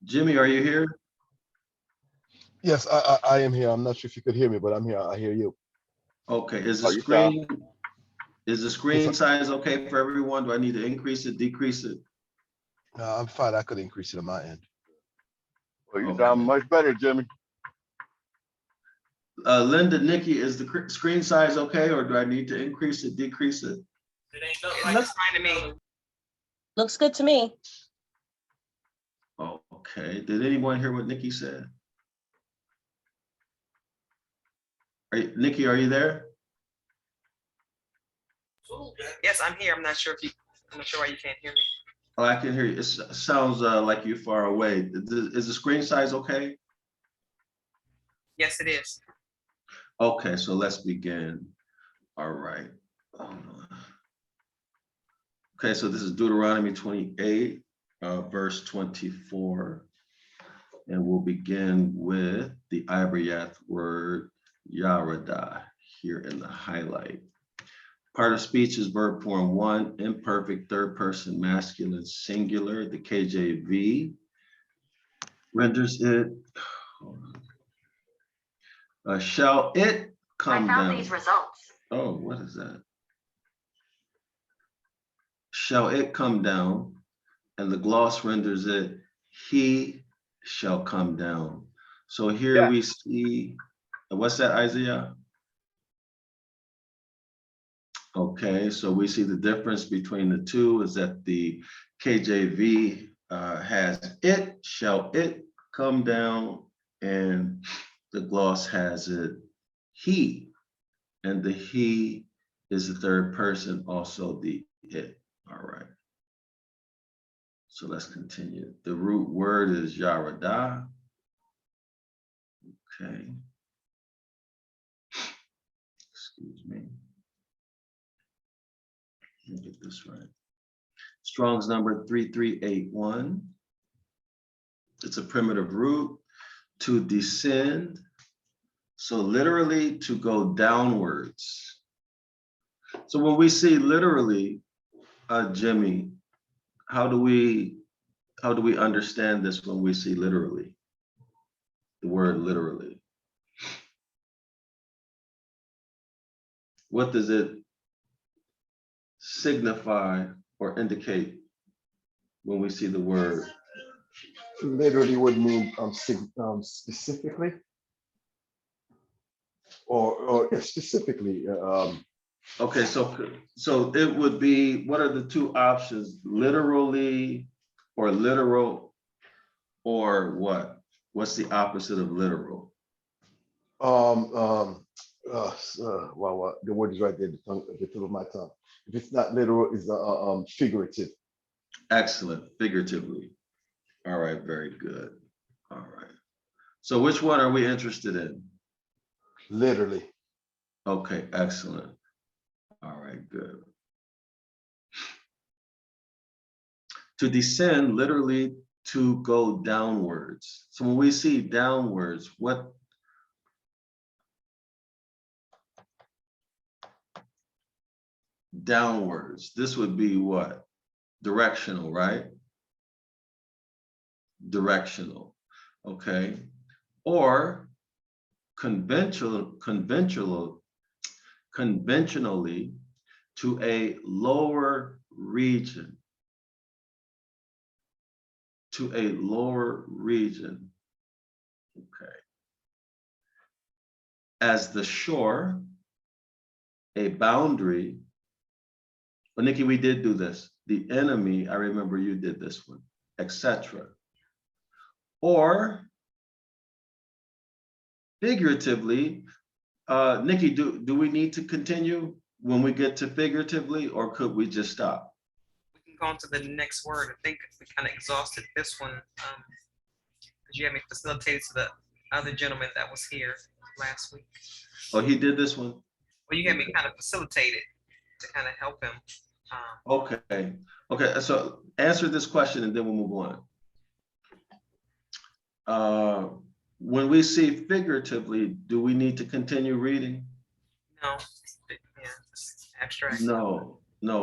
Jimmy, are you here? Yes, I am here. I'm not sure if you could hear me, but I'm here. I hear you. Okay, Oh, you sound. is the Yes, screen size okay for everyone? Do I need to increase it, decrease it? I'm fine. I could increase it on my end. Well, you sound Okay. much better, Jimmy. Linda, Nikki, is the screen size okay, or do I need to increase it, decrease it? It ain't look like it's fine to me. Looks good to me. Okay, did anyone hear what Nikki said? Nikki, are you there? Yes, I'm here. I'm not sure why you can't hear me. Oh, I can hear you. It sounds like you're far away. Is the screen size okay? Yes, it is. Okay, so let's begin. All right. Okay, so this is Deuteronomy 28, verse 24. And we'll begin with the Ibaryath word Yarada here in the highlight. Part of speech is verb form 1, imperfect third person masculine singular. The KJV renders it, shall it come down? I found these results. Oh, what is that? Shall it come down? And the gloss renders it, he shall come down. So here we see, what's that, Isaiah? Okay, so we see the difference between the two is that the KJV has it, shall it come down, and the gloss has it, he. And the he is the third person, also the it. All right. So let's continue. The root word is Yarada. Okay. Excuse me. Let me get this right. Strong's number 3381. It's a primitive root. To descend. So literally to go downwards. So when we see literally, Jimmy, how do we understand this when we see literally? The word literally. What does it signify or indicate when we see the word? Literally would mean specifically, or specifically. Okay, so it would be, what are the two options? Literally or literal, or what? What's the opposite of literal? Well, the word is right there, the tip of my tongue. If it's not literal, it's figurative. Excellent, figuratively. All right, very good. All right. So which one are we interested in? Literally. Okay, excellent. All right, good. To descend, literally to go downwards. So when we see downwards, what? Downwards, this would be what? Directional, right? Directional, okay. Or conventionally to a lower region. To a lower region, okay. As the shore, a boundary. But Nikki, we did do this. The enemy, I remember you did this one, etc. Or figuratively, Nikki, do we need to continue when we get to figuratively, or could we just stop? We can go on to the next word. I think we kind of exhausted this one because you had me facilitated to the other gentleman that was here last week. Oh, he did this one? Well, you had me kind of facilitated to kind of help him. Okay, so answer this question and then we'll move on. When we see figuratively, do we need to continue reading? No, yeah, it's abstract. No,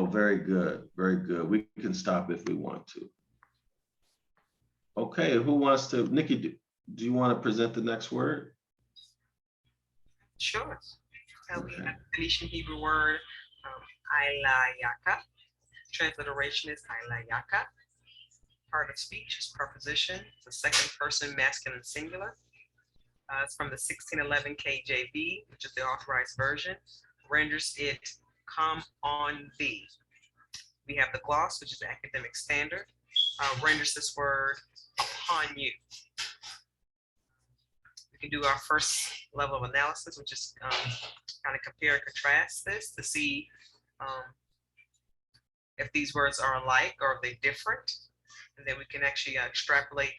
very good, very good. We can stop if we want to. Okay, who wants to, Nikki, do you want to present the next word? Sure. We Okay. have the Phoenician Hebrew word, Ilayaka. Transliteration is Ilayaka. Part of speech is preposition. It's a second person masculine singular. It's from the 1611 KJV, which is the authorized version. Renders it come on thee. We have the gloss, which is the academic standard. Renders this word upon you. We can do our first level of analysis, which is kind of compare and contrast this to see if these words are alike or if they're different. And then we can actually extrapolate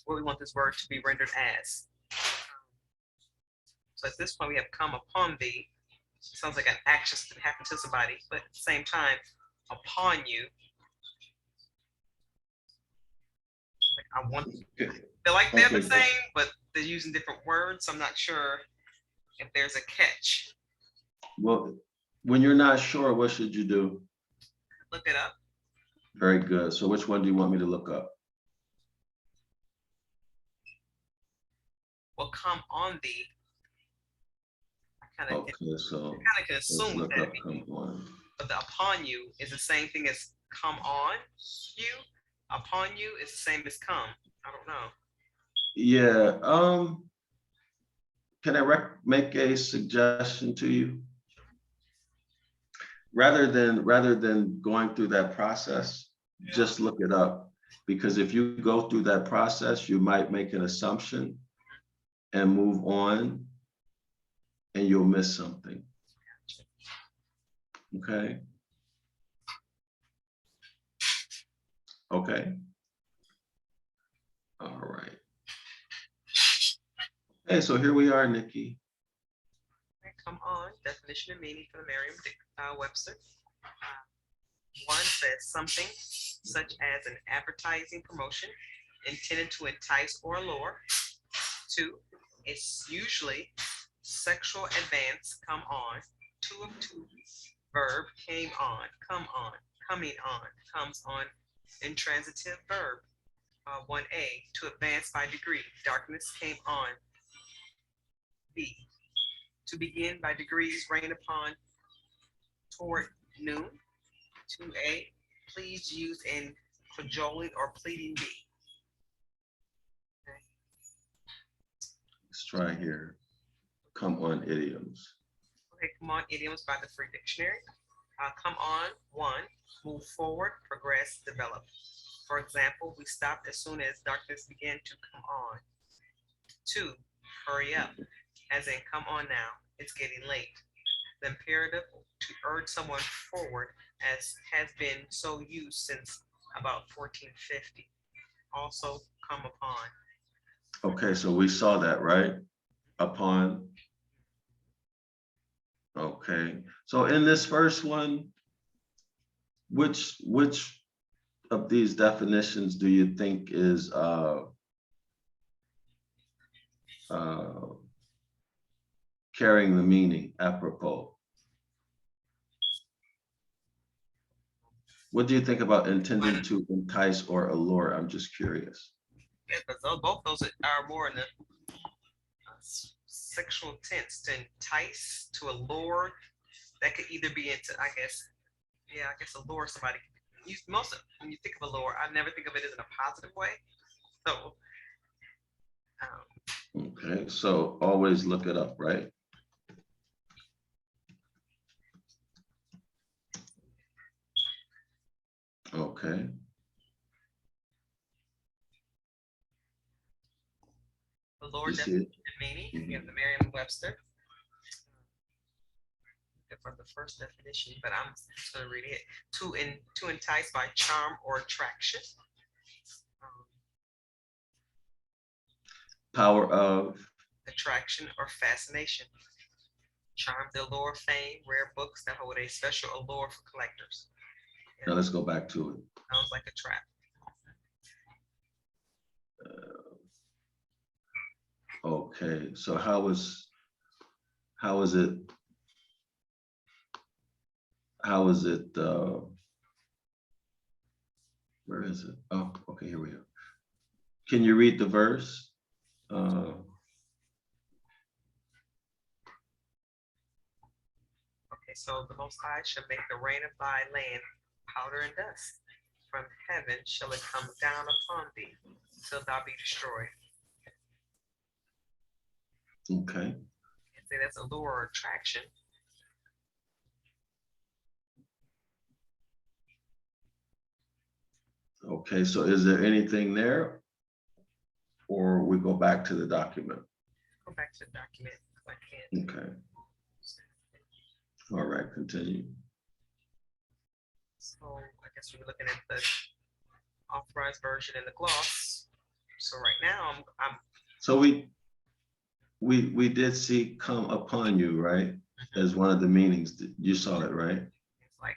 what we want this word to be rendered as. So at this point, we have come upon thee. Sounds like an action that happened to somebody, but at the same time, upon you. Like I want. They're like they're the Okay. same, but they're using different words. So I'm not sure if there's a catch. Well, when you're not sure, what should you do? Look it up. Very good. So which one do you want me to look up? Well, come on thee. I kind of Okay, so can let's assume what look that up means. come on. But the upon you is the same thing as come on you. Upon you is the same as come. I don't know. Yeah, can I make a suggestion to you? Rather than going through that process, just look it up. Because if you go through that process, you might make an assumption and move on, and you'll miss something. Okay. Okay. All right. Okay, so here we are, Nikki. Come on, definition and meaning for the Merriam-Webster. One says something such as an advertising promotion intended to entice or allure. Two, it's usually sexual advance, come on. Two of two, verb came on, come on, coming on, comes on, intransitive verb. 1A, to advance by degree, darkness came on. B, to begin by degrees, rain upon toward noon. 2A, please use in cajoling or pleading B. Okay. Let's try here. Come on, idioms. Okay, come on, idioms by the Free Dictionary. Come on, one, move forward, progress, develop. For example, we stopped as soon as darkness began to come on. Two, hurry up, as in come on now, it's getting late. The imperative to urge someone forward as has been so used since about 1450. Also come upon. Okay, so we saw that, right? Upon. Okay, so in this first one, which of these definitions do you think is carrying the meaning apropos? What do you think about intending to entice or allure? I'm just curious. Yeah, because both those are more in the sexual tense. To entice, to allure, that could either be into, I guess allure somebody. When you think of allure, I never think of it as in a positive way. So Okay, so always look it up, right? Okay. allure You see definition it? and meaning. We have the Merriam-Webster. For the first definition, but I'm just going to read it. To entice by charm or attraction. Power of. Attraction or fascination. Charm, the allure, fame, rare books that hold a special allure for collectors. Now let's go back to it. Sounds like a trap. Okay, so how is it? Where is it? Oh, okay, here we are. Can you read the verse? Okay, so the Most High shall make the rain of thy land powder and dust. From heaven shall it come down upon thee till thou be destroyed. Okay. And say that's a lure or attraction. Okay, so is there anything there? Or we go back to the document? Go back to the document. If I can. Okay. All right, continue. So I guess we're looking at the authorized version and the gloss. So right now I'm So we did see come upon you, right? As one of the meanings. You saw it, right? it's like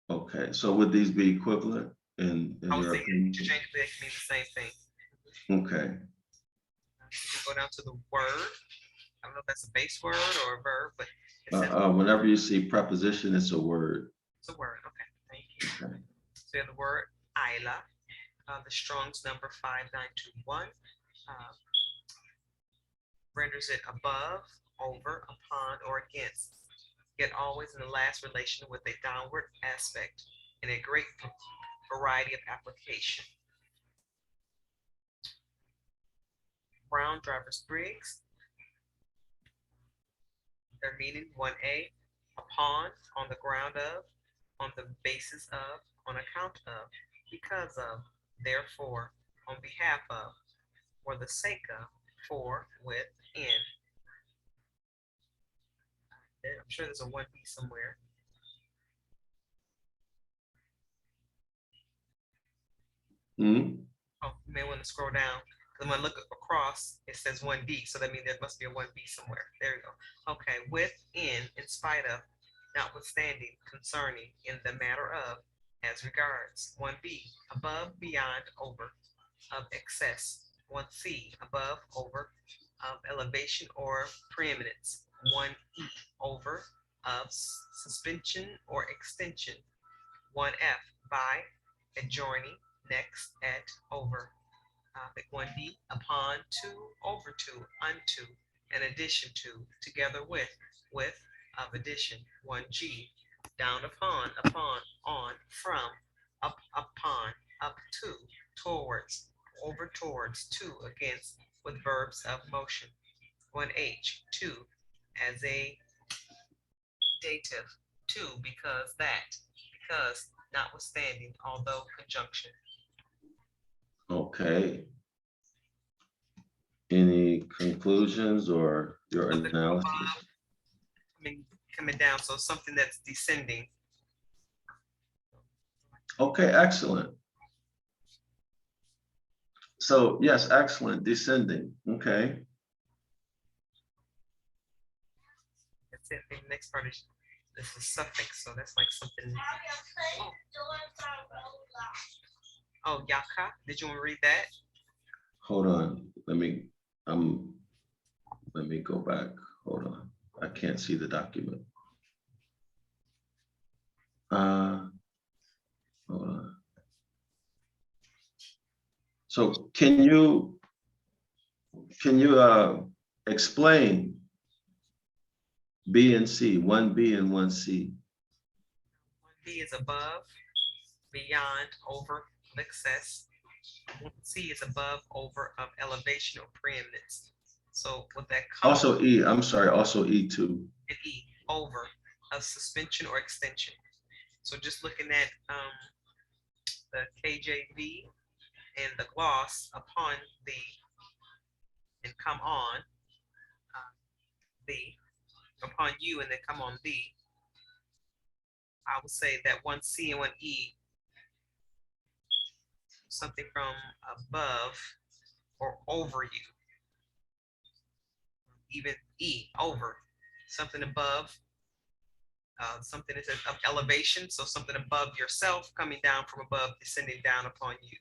Okay, so would these be equivalent in I would your say opinion? interchangeably it can mean the same thing. Okay, You can go down to the word. I don't know if that's a base word or a verb, but it says whenever you see preposition, it's a word. it's a word. Okay, thank you. Okay. So you have the word Isla, the Strong's number 5921, renders it above, over, upon, or against, yet always in the last relation with a downward aspect in a great variety of application. Brown Drivers Briggs, their meaning 1A, upon, on the ground of, on the basis of, on account of, because of, therefore, on behalf of, for the sake of, for, with, in. I'm sure there's a 1B somewhere. Hmm? Oh, you may want to scroll down. Because when I look across, it says 1D. So that means there must be a 1B somewhere. There you go. Okay. Within, in spite of, notwithstanding, concerning, in the matter of, as regards. 1B, above, beyond, over, of excess. 1C, above, over, of elevation or preeminence. 1E, over, of suspension or extension. 1F, by, adjoining, next, at, over. 1D, upon, to, over to, unto, in addition to, together with, of addition. 1G, down upon, on, from, up, upon, up to, towards, over towards, to, against, with verbs of motion. 1H, to, as a dative, to, because that, because, notwithstanding, although, conjunction. Okay. Any conclusions or your analysis? Coming down, so something that's descending. Okay, excellent. So yes, excellent, descending, okay. That's it. The next part is this is suffix, so that's like something. Oh, yaka. Did you want to read that? Hold on, let me go back, hold on. I can't see the document. Hold on. So can you explain B and C, 1B and 1C? 1B is above, beyond, over, excess. 1C is above, over, of elevation or preeminence. So with that comes Also E, I'm sorry, also E2. and E, over, of suspension or extension. So just looking at the KJV and the gloss upon the and come on the upon you and then come on thee, I would say that 1C and 1E, something from above or over you. Even E, over, something above, something that says of elevation, so something above yourself coming down from above, descending down upon you.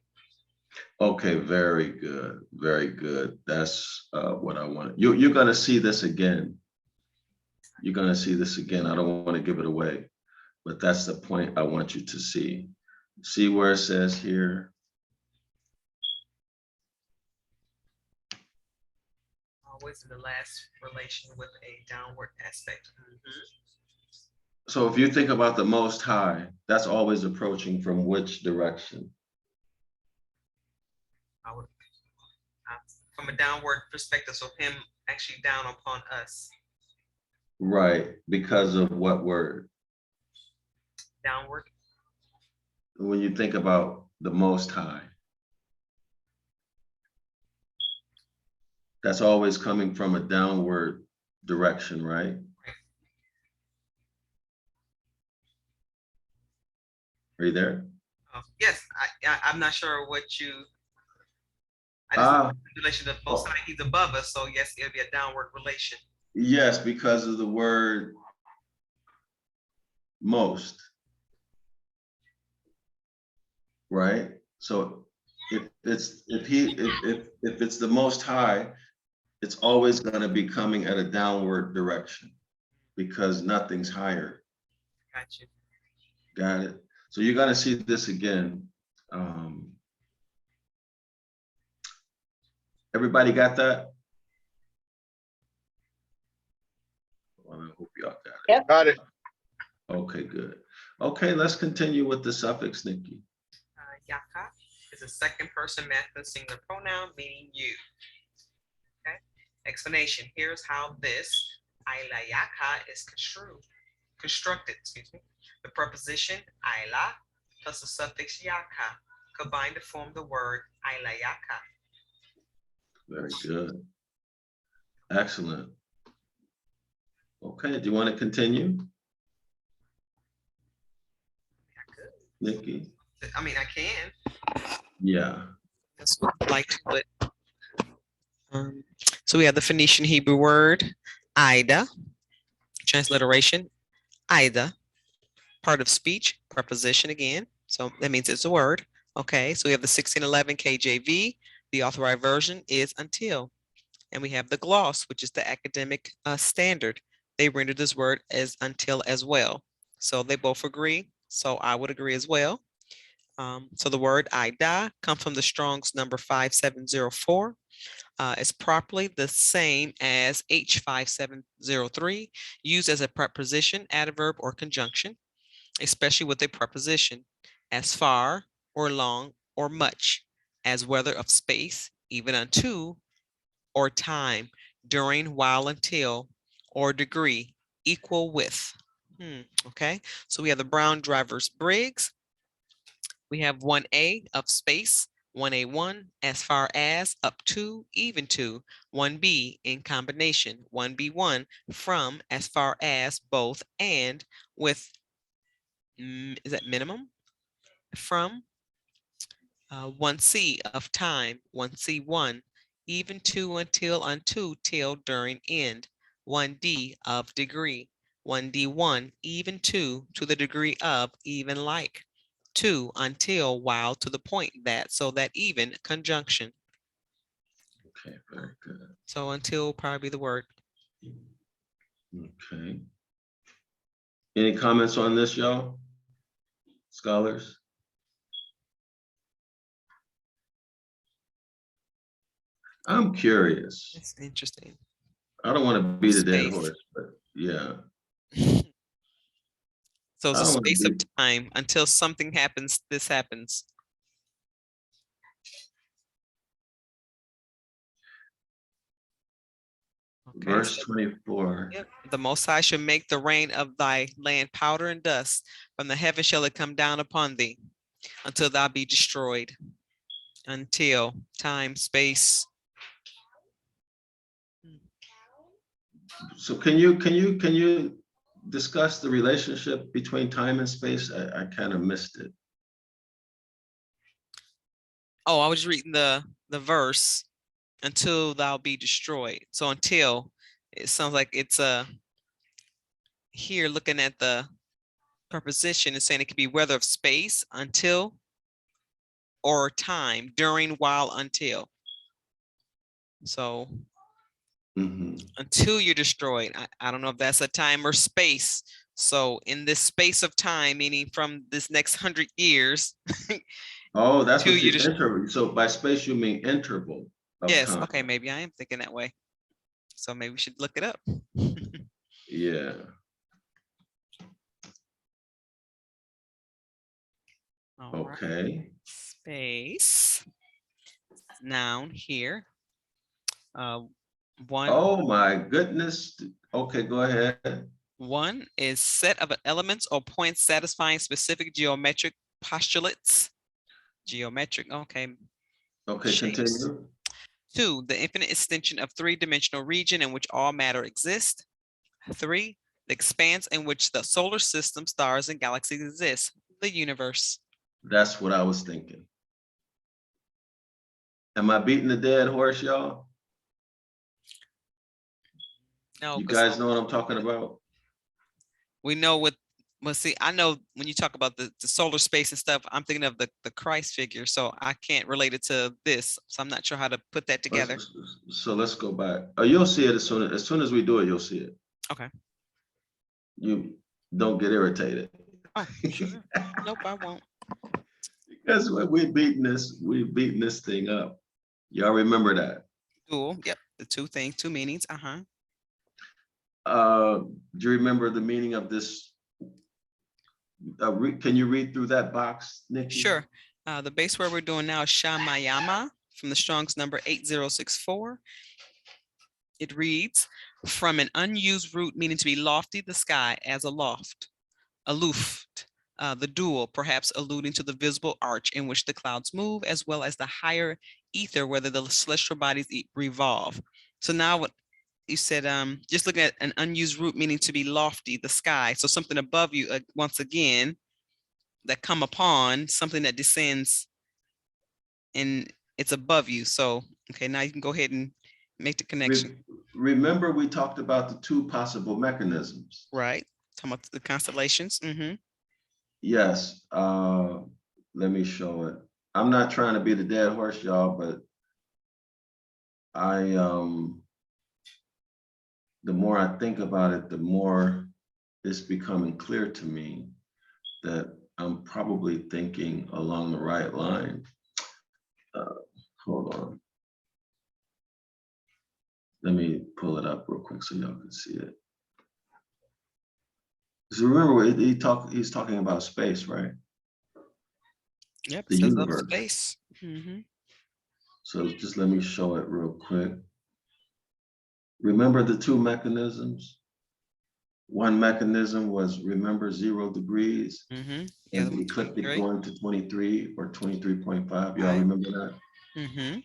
Okay, very good, very good. That's what I wanted. You're gonna see this again. You're gonna see this again. I don't want to give it away, but that's the point I want you to see. See where it says here, Always in the last relation with a downward aspect. So if you think about the Most High, that's always approaching from which direction? I would, from a downward perspective, so him actually down upon us. Right, because of what word? Downward. When you think about the Most High, that's always coming from a downward direction, right? Are you there? Yes, I'm not sure what you. I just know in relation to both sides, he's above us, so yes, it'll be a downward relation. Yes, because of the word most. Right? So if it's the Most High, it's always going to be coming at a downward direction because nothing's higher. Got you. Got it. So you're going to see this again. Everybody got that? Well, I hope y'all got it. Yep. Got it. Okay, good. Okay, let's continue with the suffix, Nikki. Yaka is a second person masculine singular pronoun meaning you. Okay. Explanation. Here's how this Ayla Yaka is constructed. Excuse me. The preposition Ayla plus the suffix Yaka combine to form the word Ayla Yaka. Very good. Excellent. Okay, do you want to continue? I could. Nikki? I mean, I can. Yeah. That's what I like to put. So we have the Phoenician Hebrew word Ida, transliteration Ida, part of speech, preposition again. So that means it's a word. Okay, so we have the 1611 KJV. The authorized version is until. And we have the gloss, which is the academic standard. They render this word as until as well. So they both agree. So I would agree as well. So the word Ida comes from the Strong's number 5704. It's properly the same as H5703, used as a preposition, adverb, or conjunction, especially with a preposition, as far or long or much, as whether of space, even unto, or time, during, while, until, or degree, equal with. Okay, so we have the Brown Drivers Briggs. We have 1A of space, 1A1 as far as, up to, even to, 1B in combination, 1B1 from, as far as, both, and, with, is that minimum? From, 1C of time, 1C1, even to, until, unto, till, during, end, 1D of degree, 1D1, even to the degree of, even like, 2, until, while, to the point that, so that even, conjunction. Okay, very good. So until probably the word. Okay. Any comments on this, y'all? Scholars? I'm curious. It's interesting. I don't want to beat a dead Space. horse, but yeah. So it's I a don't wanna space of be- time until something happens, this happens. Okay, Verse so 24. yep. The Most High shall make the rain of thy land powder and dust. From the heaven shall it come down upon thee until thou be destroyed. Until time, space. So can you discuss the relationship between time and space? I kind of missed it. Oh, I was reading the verse until thou be destroyed. So until, it sounds like it's here looking at the preposition, it's saying it could be whether of space, until, or time, during, while, until. So until you're destroyed, I don't know if that's a time or space. So in this space of time, meaning from this next 100 years. Oh, that's Till what you you interval. So by space you mean interval of yes, time. okay, maybe I am thinking that way. So maybe we should look it up. Yeah. All right. Okay. Space. Noun here. One. Oh my goodness. Okay, go ahead. One is set of elements or points satisfying specific geometric postulates. Geometric, okay. Okay, Shapes. continue. Two, the infinite extension of three-dimensional region in which all matter exists. Three, the expanse in which the solar system, stars, and galaxies exist, the universe. That's what I was thinking. Am I beating the dead horse, y'all? No, You 'cause guys know what I'm talking about? we know what, well, see, I know when you talk about the solar space and stuff, I'm thinking of the Christ figure, so I can't relate it to this. So I'm not sure how to put that together. So let's go back. Oh, you'll see it as soon as we do it, you'll see it. Okay. You don't get irritated. Oh, sure. Nope, I won't. Because we've beaten this thing up. Y'all remember that? Cool. Yep. The two things, two meanings. Uh-huh. Do you remember the meaning of this? Can you read through that box, Nikki? Sure. The base word we're doing now is Shamayama from the Strong's number 8064. It reads, from an unused root meaning to be lofty, the sky as a loft, aloof, the dual, perhaps alluding to the visible arch in which the clouds move, as well as the higher ether, whether the celestial bodies revolve. So now what you said, just looking at an unused root meaning to be lofty, the sky. So something above you, once again, that come upon, something that descends and it's above you. So, okay, now you can go ahead and make the connection. Remember we talked about the two possible mechanisms. Right. Talking about the constellations. Yes. Let me show it. I'm not trying to be the dead horse, y'all, but the more I think about it, the more it's becoming clear to me that I'm probably thinking along the right line. Hold on. Let me pull it up real quick so y'all can see it. So remember, he's talking about space, right? Yep. The Says up universe. space. So just let me show it real quick. Remember the two mechanisms? One mechanism was, remember, 0 degrees, and the ecliptic going to 23 or 23.5. Y'all remember that?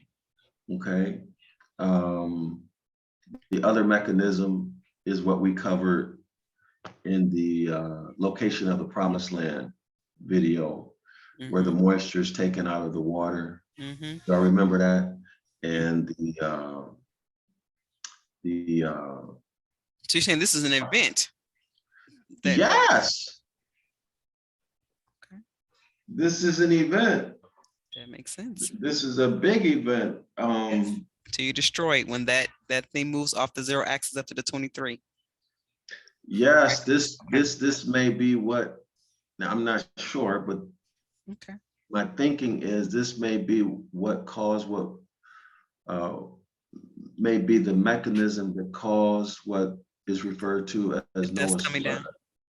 Okay. The other mechanism is what we covered in the location of the promised land video, where the moisture is taken out of the water. Y'all remember that? And so you're saying this is an event? Yes. Okay. This is an event. That makes sense. This is a big event. Yes. So you destroy it when that thing moves off the 0 axis up to the 23. Yes, this may be what, now I'm not sure, but okay, my thinking is this may be what caused what may be the mechanism that caused what is referred to as Noah's coming flood.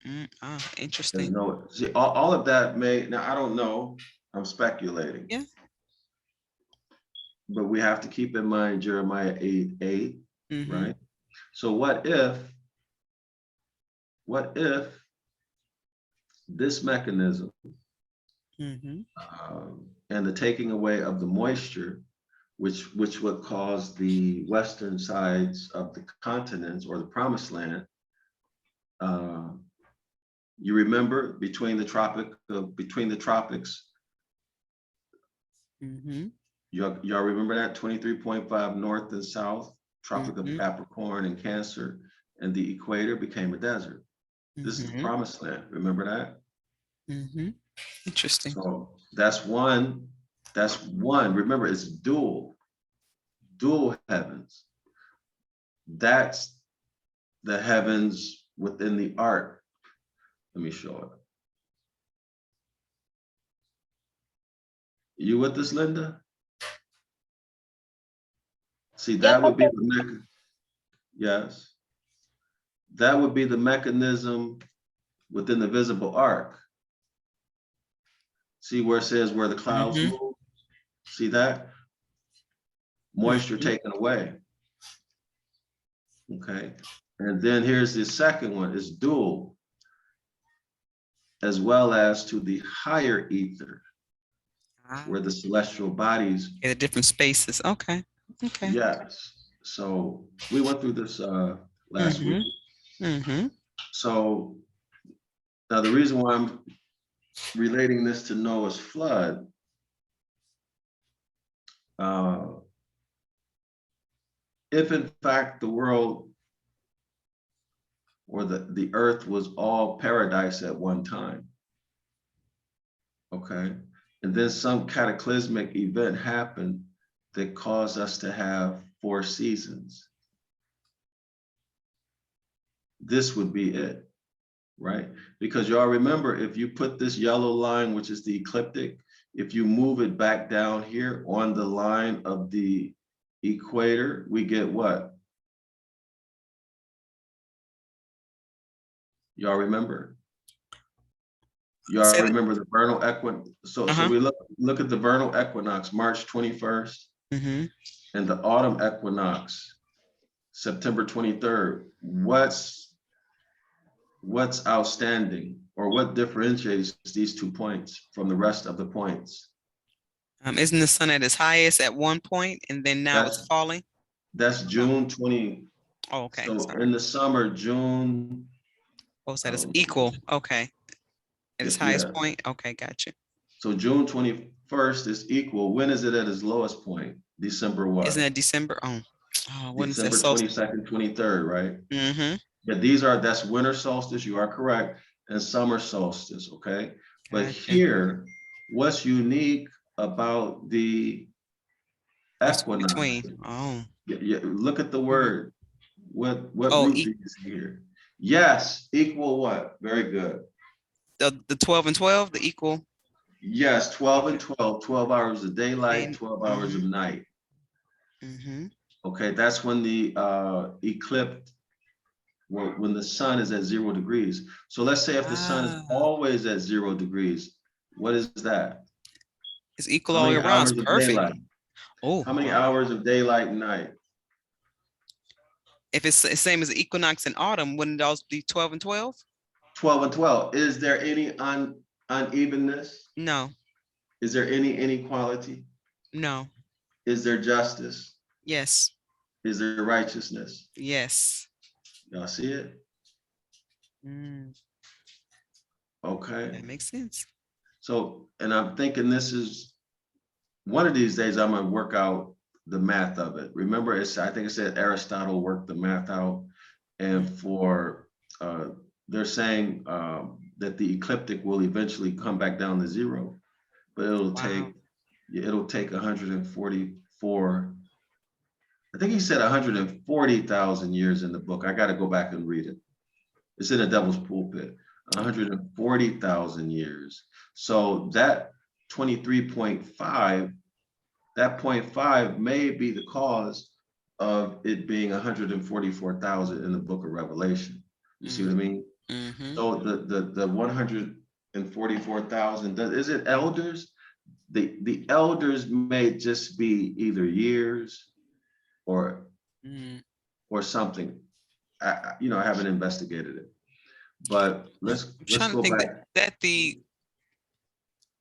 down. Interesting. See, all of that may, now I don't know, I'm speculating. Yeah. But we have to keep in mind Jeremiah 8:8, right? So what if this mechanism and the taking away of the moisture, which would cause the western sides of the continents or the promised land, you remember between the tropics, y'all remember that 23.5 north and south, Tropic of Capricorn and Cancer, and the equator became a desert. This is the promised land. Remember that? Interesting. So that's one. Remember, it's dual heavens. That's the heavens within the ark. Let me show it. You with this, Linda? See, that would be the Yes. That would be the mechanism within the visible arc. See where it says where the clouds Mhm. move? See that? Moisture Mhm. taken away. Okay. And then here's the second one, is dual, as well as to the higher ether, Ah, where the celestial bodies. yeah, the different spaces. Okay. Okay. Yes. So we went through this last week. Mm-hmm. So now the reason why I'm relating this to Noah's flood, if in fact the world or the earth was all paradise at one time, okay, and then some cataclysmic event happened that caused us to have 4 seasons, this would be it, right? Because y'all remember, if you put this yellow line, which is the ecliptic, if you move it back down here on the line of the equator, we get what? Y'all remember? Y'all Say that. remember the vernal equinox? So we look at the vernal equinox, March 21st, Mm-hmm. and the autumn equinox, September 23rd. What's outstanding, or what differentiates these 2 points from the rest of the points? Isn't the sun at its highest at one point and then now it's That's falling? June 20. Oh, okay. So Sorry. in the summer, June. Oh, so that is um, equal. Okay. At its highest yeah. point. Okay, gotcha. So June 21st is equal. When is it at its lowest point? December Isn't what? that December? Oh, when is that December solstice? 22nd, 23rd, right? Mm-hmm. Yeah, that's winter solstice, you are correct, and summer solstice, okay? But Gotcha. here, what's unique about the What's equinox? between? Oh. Yeah, look at the Mhm. word. What Oh, root do you see here? Yes, equal what? Very good. the 12 and 12, the equal. Yes, 12 and Okay. 12, 12 hours of daylight, And 12 hours of night. mm-hmm. Okay, that's when the eclipse, when the sun is at 0 degrees. So let's say if the sun is Ah, always at 0 degrees, what is that? it's equal How all many year round. hours It's of perfect. daylight? Oh, How many wow. hours of daylight and night? If it's the same as the equinox in autumn, wouldn't it also be 12 and 12? 12 and 12. Is there any unevenness? No, Is there any inequality? no. Is there justice? Yes, Is there righteousness? yes. Y'all see it? Mm, Okay. that makes sense. So, and I'm thinking this is one of these days I'm gonna work out the math of it. Remember, I think it said Aristotle worked the math out, and for they're saying that the ecliptic will eventually come back down to 0, but it'll Wow. take 144. I think he said 140,000 years in the book. I got to go back and read it. It's in the Devil's Pulpit. 140,000 years. So that 23.5, that 0.5 may be the cause of it being 144,000 in the book of Revelation. You see what I mean? Mm-hmm. So the 144,000, is it elders? The elders may just be either years or Mm. something. I haven't investigated it, but let's I'm trying to go think back. that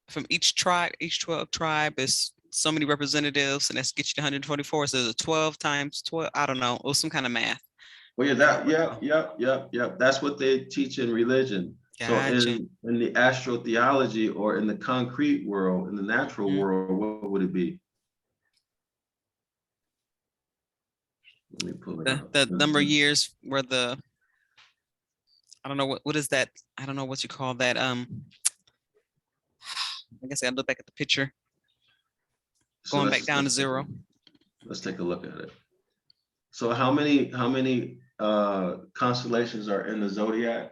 from each tribe, each 12 tribe is so many representatives, and that's get you to 124. So there's a 12 times 12. I don't know. It was some kind of math. Well, yep. That's what they teach in religion. So Gotcha. in the astrotheology, or in the concrete world, in the natural Mhm. world, what would it be? Let me pull it up. The number of years where I don't know what is that? I don't know what you call that. I guess I gotta look back at the picture. So Going back down to 0. let's take a look at it. So how many constellations are in the zodiac?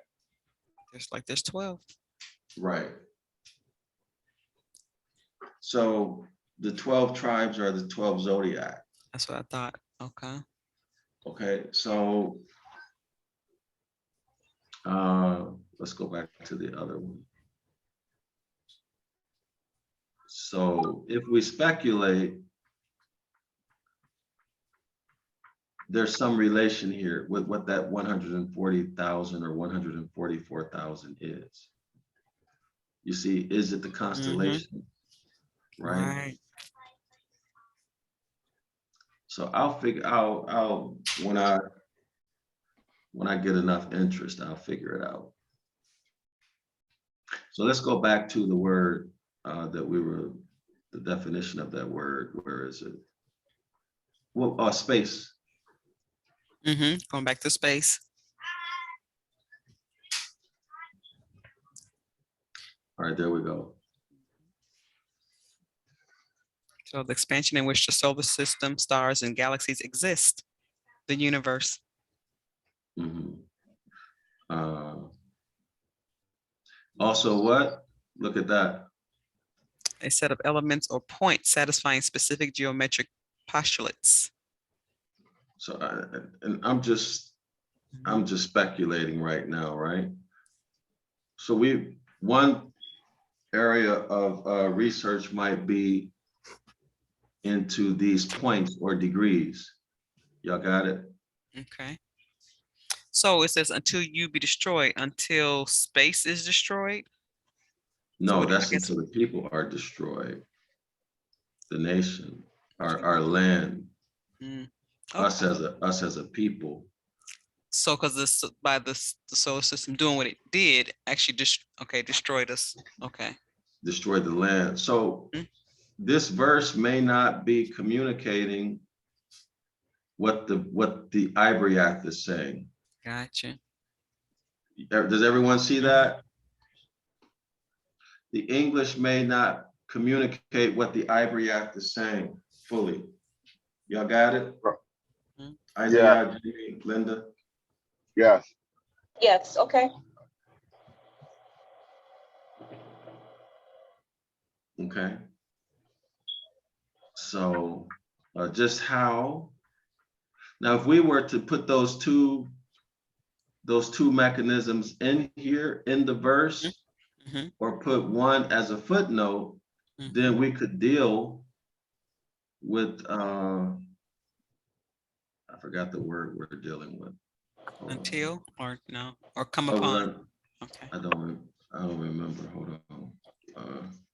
There's 12. Right. So the 12 tribes are the 12 zodiac. That's what I thought. Okay. Okay, so let's go back to the other one. So if we speculate, there's some relation here with what that 140,000 or 144,000 is. You see, is it the constellation? Right? Right. So I'll figure I'll when I get enough interest, I'll figure it out. So let's go back to the word the definition of that word. Where is it? Well, space. Going back to space. All right, there we go. So the expansion in which the solar system, stars, and galaxies exist, the universe. Mhm. Also, what? Look at that. A set of elements or points satisfying specific geometric postulates. So, and I'm just speculating right now, right? So one area of research might be into these points or degrees. Y'all got it? Okay. So it says until you be destroyed, until space is destroyed. No, I that's guess- until the people are destroyed. The nation, our land, Mm, us okay. as a people. So because this by the solar system doing what it did actually destroyed us. Okay. Destroyed the land. So Mm. this verse may not be communicating what the Ibaryath is saying. Gotcha. Does everyone see that? The English may not communicate what the Ibaryath is saying fully. Y'all got it? Mhm. Isaiah, Jamie, Linda? Yes. Yes, okay. Okay. So just how, now if we were to put those two mechanisms in here in the verse, Mhm. or put one as a footnote, Mhm. then we could deal with I forgot the word we're dealing with. Hold on. Until or no or come Oh, upon. Okay. I don't remember. Hold on.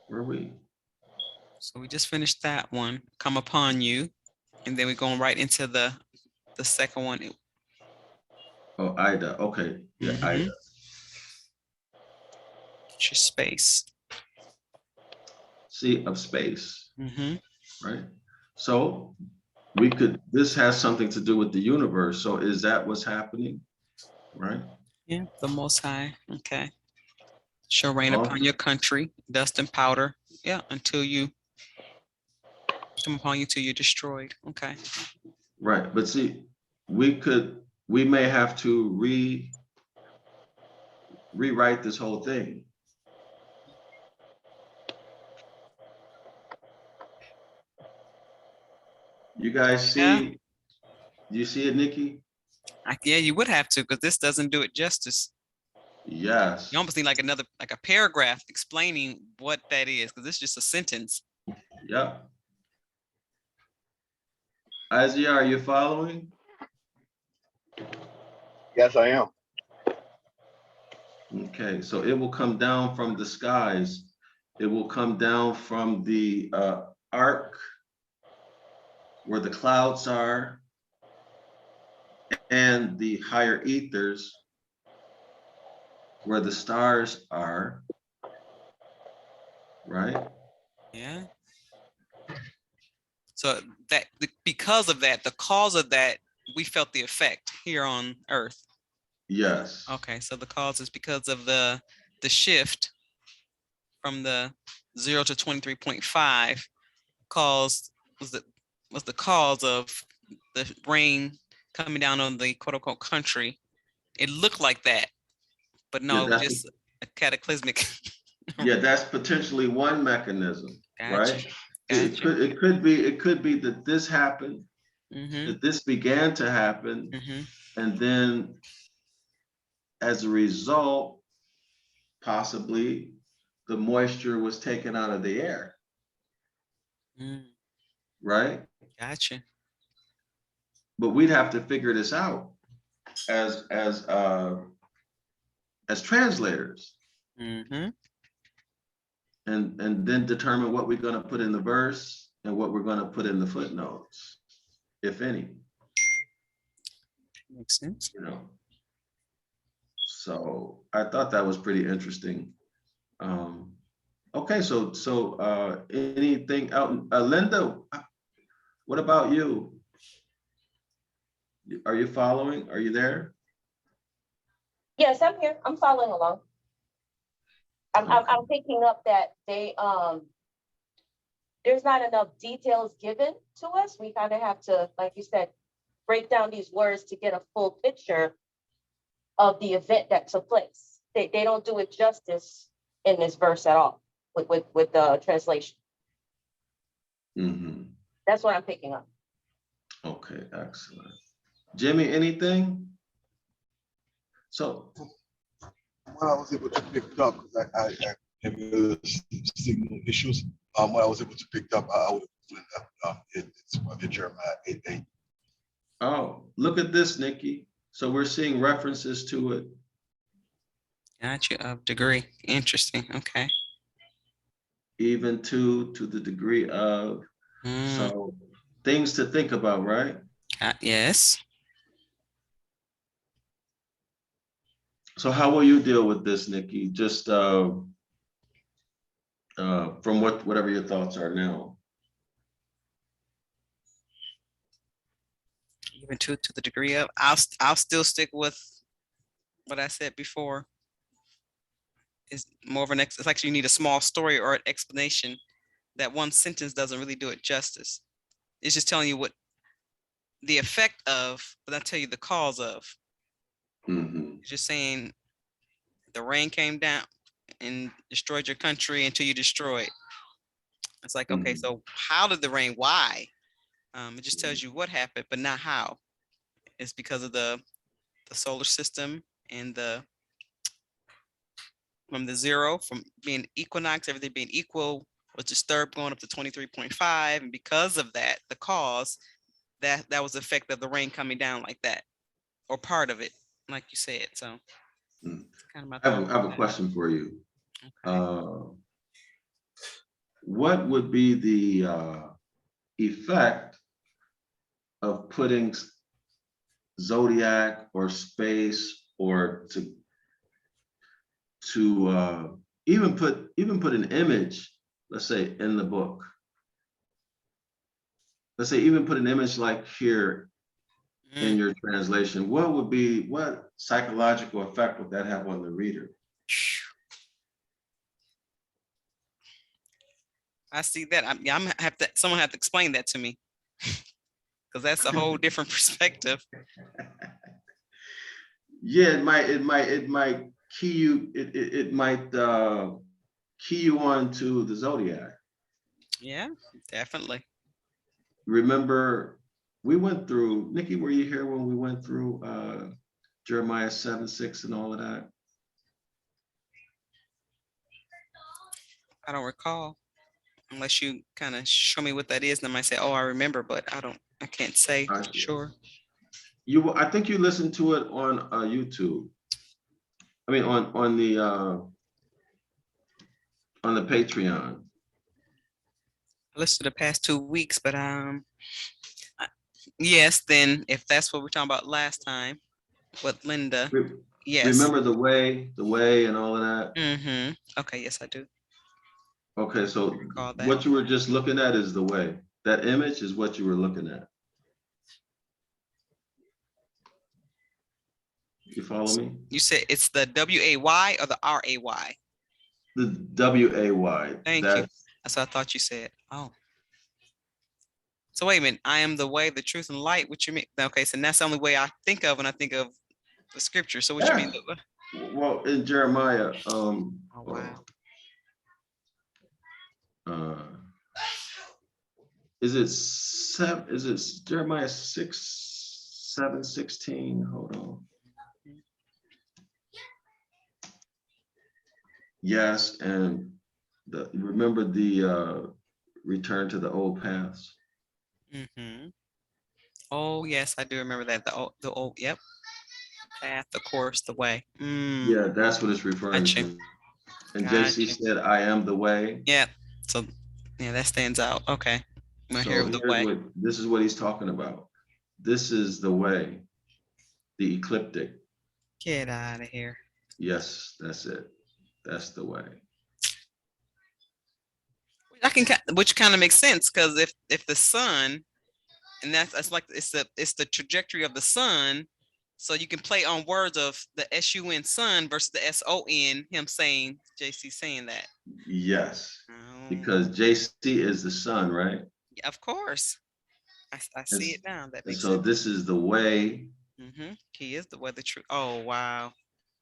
Where are we? So we just finished that one. Come upon you, and then we're going right into the second one. Oh, Ida. Okay. Yeah, Mhm. Ida. It's your space. Sea of space, Mhm. right? So this has something to do with the universe. So is that what's happening? Right? Yeah, the Most High. Okay. Shall rain Oh, upon your country, dust and powder. Yeah, until you come upon you till you're destroyed. Okay. right. But see, we may have to rewrite this whole thing. You guys see, do you see it, Nikki? Yeah, you would have to because this doesn't do it justice. Yes. You almost need like a paragraph explaining what that is because it's just a sentence. Yep. Isaiah, are you following? Yes, I am. Okay, so it will come down from the skies. It will come down from the ark where the clouds are and the higher ethers where the stars are, right? Yeah. So because of that, the cause of that, we felt the effect here on Earth. Yes. Okay, so the cause is because of the shift from the 0 to 23.5 was the cause of the rain coming down on the quote unquote country. It looked like that, but Yeah, no, it was just a cataclysmic. yeah, that's potentially one mechanism, Gotcha. right? Gotcha. It could be that this happened, Mm-hmm. that this began to happen, Mm-hmm. and then as a result, possibly the moisture was taken out of the air, Mm, right? gotcha. But we'd have to figure this out as translators, Mm-hmm. and then determine what we're going to put in the verse and what we're going to put in the footnotes, if any, Makes sense. you know. So I thought that was pretty interesting. Okay, so anything else? Linda, what about you? Are you following? Are you there? Yes, I'm here. I'm following along. I'm picking up that there's not enough details given to us. We kind of have to, like you said, break down these words to get a full picture of the event that took place. They don't do it justice in this verse at all with the translation. Mm-hmm. That's what I'm picking up. Okay, excellent. Jimmy, anything? So, What I was able to pick up, because I have signal issues. What I was able to pick up, I would have it's probably Jeremiah 8:8. oh, look at this, Nikki. So we're seeing references to it. Gotcha. Of degree. Interesting. Okay. Even to the degree of, so things to think about, right? Yes. So how will you deal with this, Nikki? Just from whatever your thoughts are now. Even to the degree of, I'll still stick with what I said before. Is more of it's like you need a small story or an explanation. That one sentence doesn't really do it justice. It's just telling you what the effect of, but I tell you the cause of. Mm-hmm. It's just saying the rain came down and destroyed your country until you destroyed. It's like, okay, Mm-hmm. so how did the rain? Why? It just tells you what happened, but not how. It's because of the solar system and from the zero, from being equinox, everything being equal, was disturbed going up to 23.5. And because of that, the cause, that was the effect of the rain coming down like that, or part of it, like you said. So kind of my I thought. have a question for you. Okay. What would be the effect of putting zodiac or space, or to even put an image, let's say, in the book? Let's say even put an image like here in your translation. What psychological effect would that have on the reader? I see that. Someone have to explain that to me, because that's a whole different perspective. Yeah, it might key you. It might key you on to the zodiac. Yeah, definitely. Remember, we went through, Nikki, were you here when we went through Jeremiah 7:6 and all of that? I don't recall, unless you kind of show me what that is, and I might say, "Oh, I remember," but I can't say for sure. I think you listened to it on YouTube. I mean, on the Patreon. I listened to the past 2 weeks, but yes. Then if that's what we're talking about last time with Linda, yes. Remember the way and all of that? Mm-hmm. Okay, yes, I do. Okay, so Recall that. what you were just looking at is the way. That image is what you were looking at. You follow me? You said it's the W-A-Y or the R-A-Y? The W-A-Y. Thank you. That's what I thought you said. Oh. So wait a minute. I am the way, the truth, and light. What you mean? Okay, so that's the only way I think of when I think of the scripture. So what you mean? Well, in Jeremiah, Oh, wow. Is it seven? Is it Jeremiah 6:7-16? Hold on. Yes, and remember the return to the old paths. Mm-hmm. Oh, yes, I do remember that. The old, yep. Path, the course, the way. Yeah, that's what it's referring Gotcha. to. And JC Gotcha. said, I am the way. Yep. So, yeah, that stands out. Okay. I'm gonna hear So the here's way. this is what he's talking about. This is the way, the ecliptic. Get out of here. Yes, that's it. That's the way. Which kind of makes sense because if the sun, and that's like it's the trajectory of the sun, so you can play on words of the sun sun versus the son. Him saying JC saying that. Yes, Oh, because JC is the sun, right? yeah, of course. I see it now. That And makes so sense. this is the way, He is the way, the truth. Oh wow.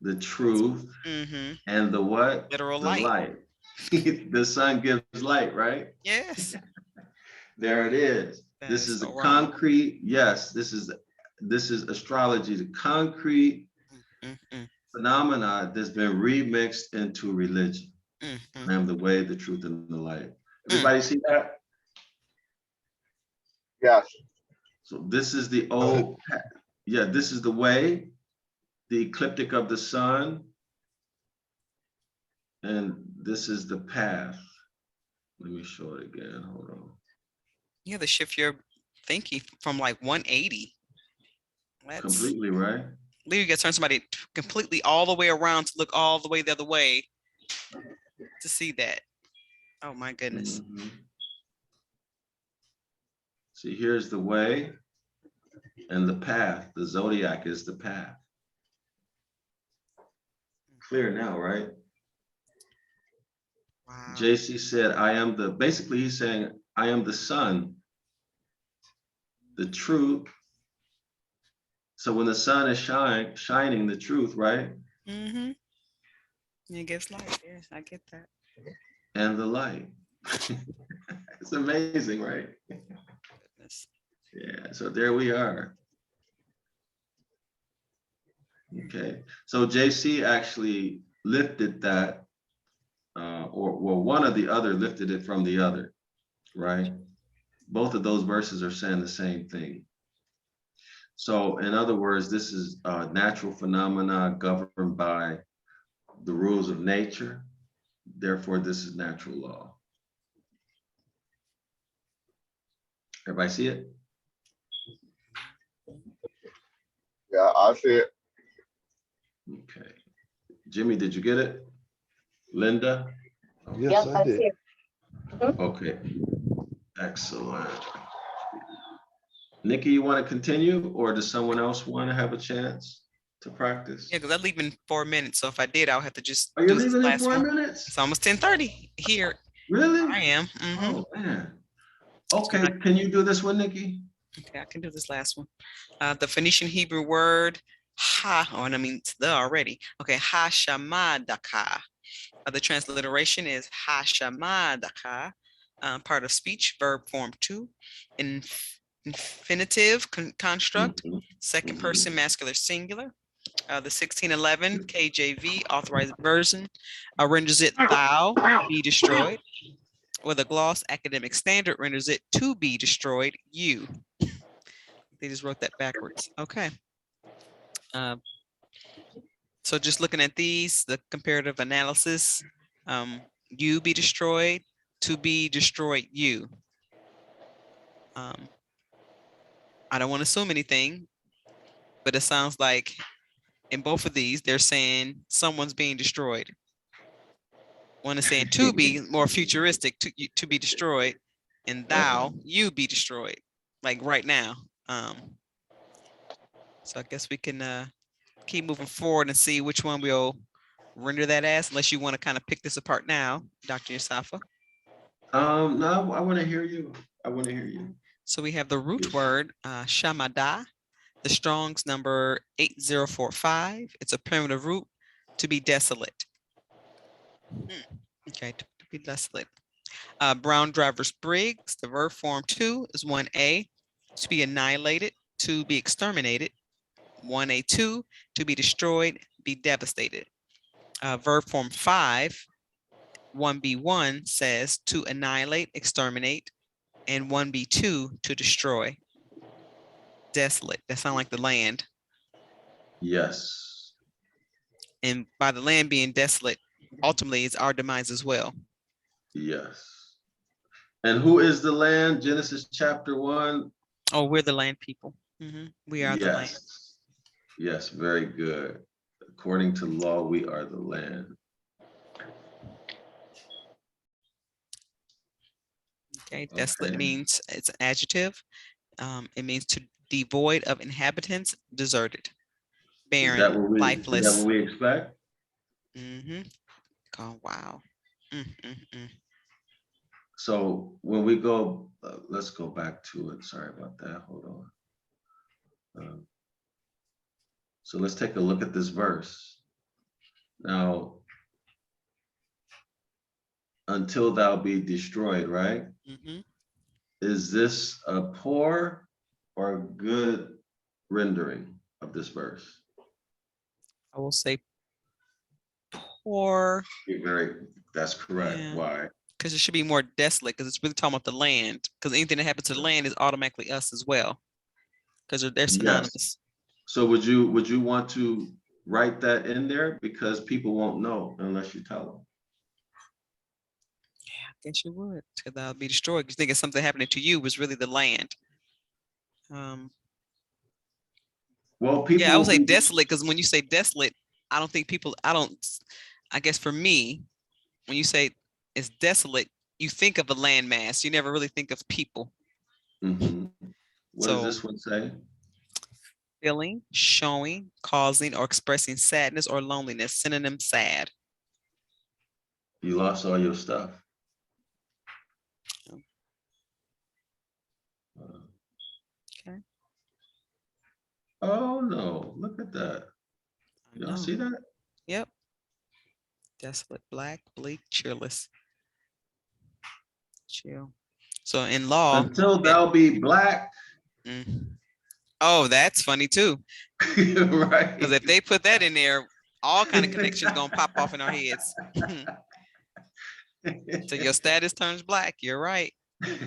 the truth, Mm-hmm. and the what? Literal The light. light. The sun gives light, right? Yes. There it is. That This is is the so wrong. concrete. Yes, this is astrology, the concrete Mm-mm, phenomena that's been remixed into religion. mm-mm, I am the way, the truth, and the light. Mm. Everybody see that? Yes. So this is the old, yeah, this is the way, the ecliptic of the sun, and this is the path. Let me show it again. Hold on. You have to shift your thinking from like 180. That's Completely, right? literally, you got to turn somebody completely all the way around to look all the way the other way to see that. Oh my goodness. Mhm. See, here's the way and the path. The zodiac is the path. Clear now, right? Wow. JC said, basically he's saying, I am the sun, the truth. So when the sun is shining the truth, right? Mm-hmm. It gives light. Yes, I get that. And the light. It's amazing, right? Goodness. Yeah, so there we are. Okay, so JC actually lifted that, or one or the other lifted it from the other, right? Both of those verses are saying the same thing. So in other words, this is a natural phenomena governed by the rules of nature. Therefore, this is natural law. Everybody see it? Yeah, I see it. Okay. Jimmy, did you get it? Linda? Yes, Yep, I I did. see it. Okay. Excellent. Nikki, you want to continue, or does someone else want to have a chance to practice? Yeah, because I leave in 4 minutes. So if I did, I'll have to just Are you do this leaving in last 4 one. minutes? It's almost 10:30 here. Really? I am. Mm-hmm. Oh, man. Okay, can you do this one, Nikki? Okay, I can do this last one. The Phoenician Hebrew word ha, oh, and I mean it's the already. Okay, ha shamadaka. The transliteration is ha shamadaka. Part of speech, verb form 2, infinitive construct, Mhm, second mhm. person masculine singular. The 1611 KJV authorized version renders it thou be destroyed, where the gloss academic standard renders it to be destroyed you. They just wrote that backwards. Okay. So just looking at these, the comparative analysis, you be destroyed, to be destroyed you. I don't want to assume anything, but it sounds like in both of these, they're saying someone's being destroyed. One is saying to be more futuristic, to be destroyed, and thou, you be destroyed, like right now. So I guess we can keep moving forward and see which one we'll render that as, unless you want to kind of pick this apart now, Dr. Yasafa. No, I want to hear you. I want to hear you. So we have the root word, shamada, the Strong's number 8045. It's a primitive root, to be desolate. Okay, to be desolate. Brown Drivers Briggs, the verb form 2 is 1A, to be annihilated, to be exterminated. 1A2, to be destroyed, be devastated. Verb form 5, 1B1 says to annihilate, exterminate, and 1B2 to destroy. Desolate, that sounds like the land. Yes. And by the land being desolate, ultimately is our demise as well. Yes. And who is the land? Genesis chapter 1. Oh, we're the land people. We are the land. Yes. Yes, very good. According to law, we are the land. Okay, desolate Okay. means it's an adjective. It means to devoid of inhabitants, deserted, Is that barren, what lifeless. we expect? Oh, wow. So when we go, let's go back to it. Sorry about that. Hold on. So let's take a look at this verse. Now, until thou be destroyed, right? Is this a poor or good rendering of this verse? I will say poor. That's correct. Yeah. Why? Because it should be more desolate, because it's really talking about the land. Because anything that happens to the land is automatically us as well. Because they're synonymous. Yes. So would you want to write that in there, because people won't know unless you tell them? Yeah, I guess you would. Because that'll be destroyed. You think it's something happening to you was really the land. Well, people. Yeah, I would say desolate, because when you say desolate, I don't think people, I guess for me, when you say it's desolate, you think of a landmass. You never really think of people. What does this one say? Feeling, showing, causing, or expressing sadness or loneliness. Synonym sad. You lost all your stuff. Okay. Oh no, look at that. Y'all see that? Yep. Desolate, black, bleak, cheerless. Chill. So in law. Until thou be black. Oh, that's funny too. Right. Because if they put that in there, all kind of connections gonna pop off in our heads. So your status turns black. You're right. Let's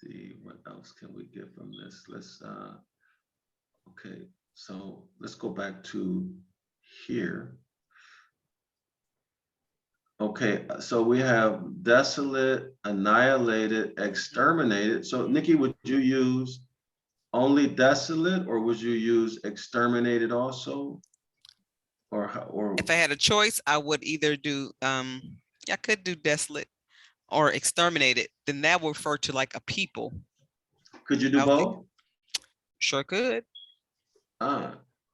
see, what else can we get from this? Okay, so let's go back to here. Okay, so we have desolate, annihilated, exterminated. So Nikki, would you use only desolate, or would you use exterminated also? Or if I had a choice, I would either do I could do desolate or exterminated. Then that would refer to like a people. Could you do both? Sure could.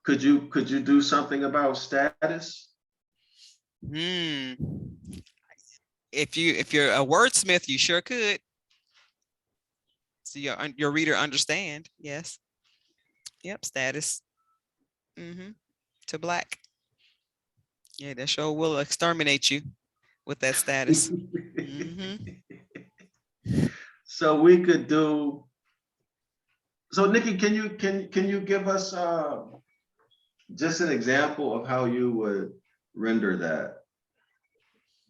Could you do something about status? If you're a wordsmith, you sure could. So your reader understand. Yes. Yep. Status. To black. Yeah, that sure will exterminate you with that status. So we could do. So Nikki, can you give us just an example of how you would render that?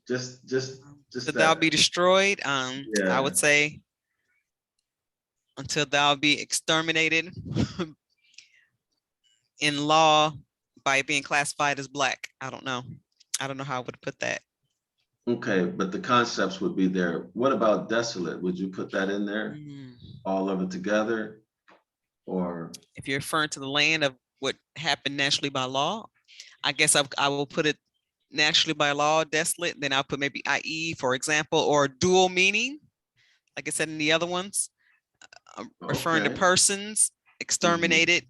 Just that thou be destroyed. Yeah. I would say until thou be exterminated in law by being classified as black. I don't know how I would put that. Okay, but the concepts would be there. What about desolate? Would you put that in there? All of it together? Or if you're referring to the land of what happened naturally by law, I guess I will put it naturally by law, desolate. Then I'll put maybe IE, for example, or dual meaning, like I said in the other ones, referring to persons, exterminated,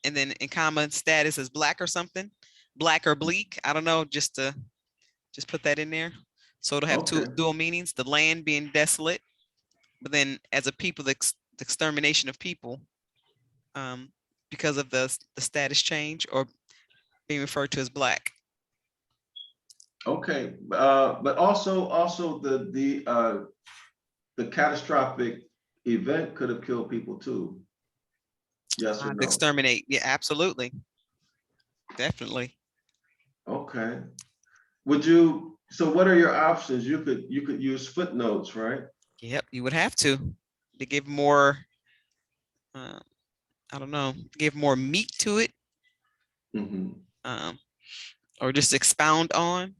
and then in common status as black or something, black or bleak. I don't know, just put that in there. So it'll have two dual meanings, the land being desolate, but then as a people, the extermination of people because of the status change or being referred to as black. Okay, but also the catastrophic event could have killed people too. Yes or To no? exterminate. Yeah, absolutely. Definitely. Okay. Would you, so what are your options? You could use footnotes, right? Yep, you would have to give more, I don't know, give more meat to it, Mhm, um, or just expound on,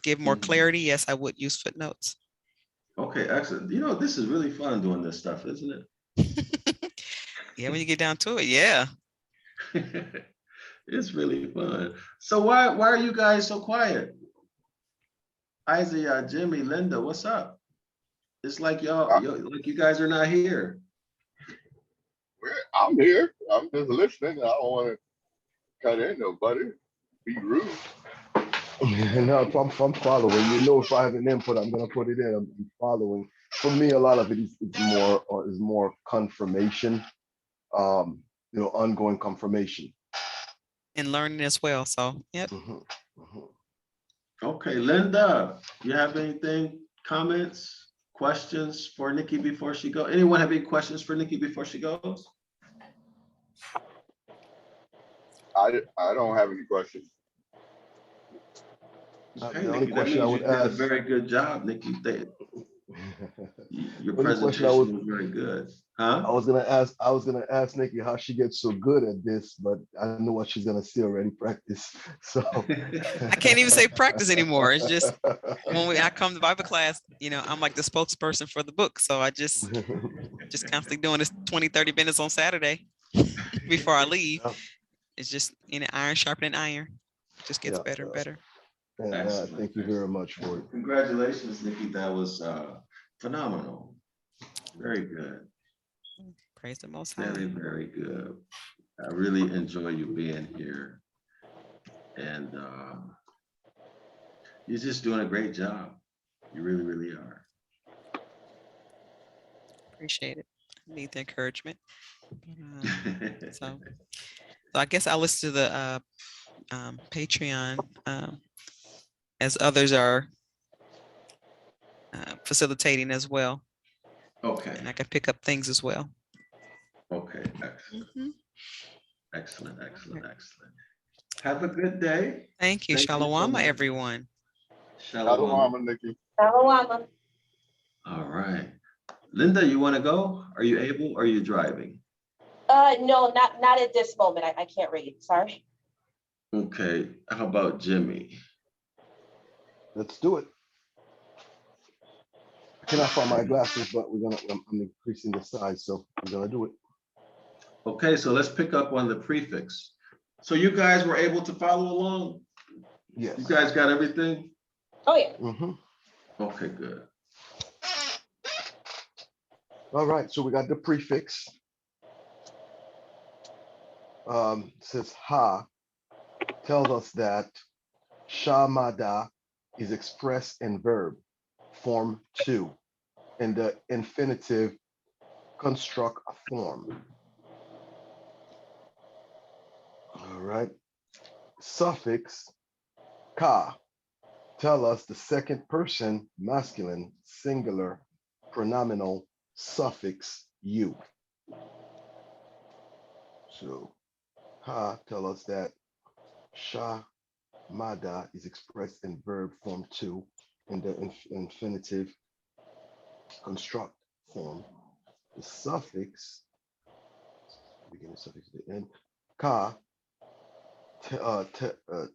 give more mhm. clarity. Yes, I would use footnotes. Okay, excellent. You know, this is really fun doing this stuff, isn't Yeah, when you get down to it, yeah. it? It's really fun. So why are you guys so quiet? Isaiah, Jimmy, Linda, what's up? It's like like you guys are not here. I'm here. I'm just listening. I don't want to cut in nobody. Be rude. No, if I'm following, you know, if I have an input, I'm gonna put it in. I'm following. For me, a lot of it is more confirmation, ongoing confirmation. And learning as well. So, yep. Mhm, mhm. Okay, Linda, you have anything, comments, questions for Nikki before she goes? Anyone have any questions for Nikki before she goes? I don't have any questions. Okay, The only Nikki, that question I means you would did a ask. very good job, Nikki. Your Only question I presentation would was very good. I Huh? was gonna ask Nikki how she gets so good at this, but I know what she's gonna say already. Practice. So I can't even say practice anymore. It's just when I come to Bible class, I'm like the spokesperson for the book. So I just constantly doing this 20, 30 minutes on Saturday before I leave. Yeah, It's just, iron sharpening iron. It just gets yeah, better and better. Excellent. thank you very much for it. Congratulations, Nikki. That was phenomenal. Very good. Praise the Most High. Very, very good. I really enjoy you being here. And you're just doing a great job. You really, really are. Appreciate it. Need the encouragement. So I guess I'll listen to the Patreon as others are facilitating as well. Okay. And I can pick up things as well. Okay. Excellent. Mhm. Excellent. Excellent. Excellent. Have a good day. Thank you. Thank you so Shalom, much. everyone. Shalom. Nikki. Shalom. All right. Linda, you want to go? Are you able? Or are you driving? No, not at this moment. I can't read. Sorry. Okay. How about Jimmy? Let's do it. I cannot find my glasses, but I'm increasing the size, so we're gonna do it. Okay, so let's pick up on the prefix. So you guys were able to follow along? Yes. You guys got everything? Oh yeah. Okay, good. All right, so we got the prefix. Says ha, tells us that shamada is expressed in verb form 2 in the infinitive construct form. All right. Suffix ka tell us the second person masculine singular pronominal suffix you. So ha tell us that shamada is expressed in verb form 2 in the infinitive construct form. The suffix, beginning suffix to the end, ka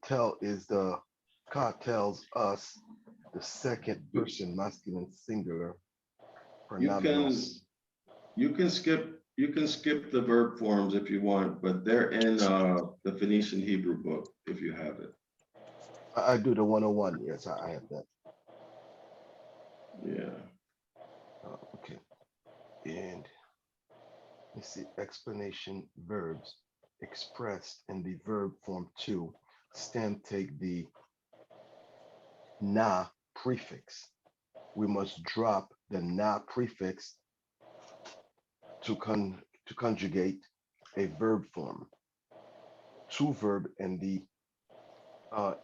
tell is the ka tells us the second person masculine singular You pronominal. can skip the verb forms if you want, but they're in the Phoenician Hebrew book if you have it. I do the 101. Yes, I have that. Yeah. Okay. And let's see, explanation verbs expressed in the verb form 2 stem take the na prefix. We must drop the na prefix to conjugate a verb form. To verb in the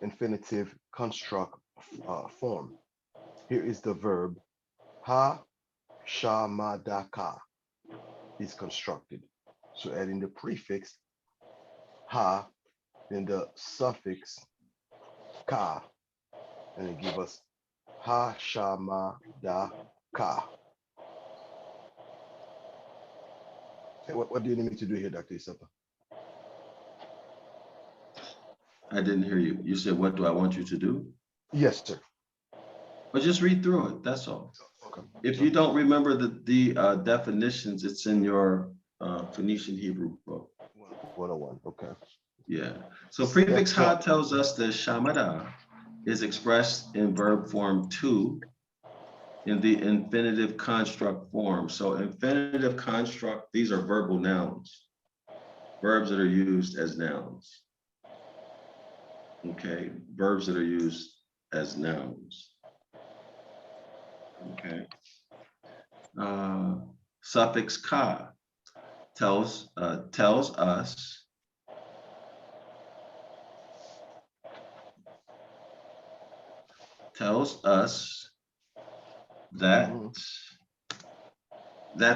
infinitive construct form. Here is the verb ha shamadaka is constructed. So adding the prefix ha, then the suffix ka, and it give us ha shamadaka. Okay, what do you need me to do here, Dr. Yasapa? I didn't hear you. You said, what do I want you to do? Yes, sir. But just read through it, that's all. Okay. If you don't remember the definitions, it's in your Phoenician Hebrew book. 101. Okay. Yeah. So prefix ha tells us that shamada is expressed in verb form to in the infinitive construct form. So infinitive construct, these are verbal nouns, verbs that are used as nouns. Okay, verbs that are used as nouns. Okay. Suffix ka tells us that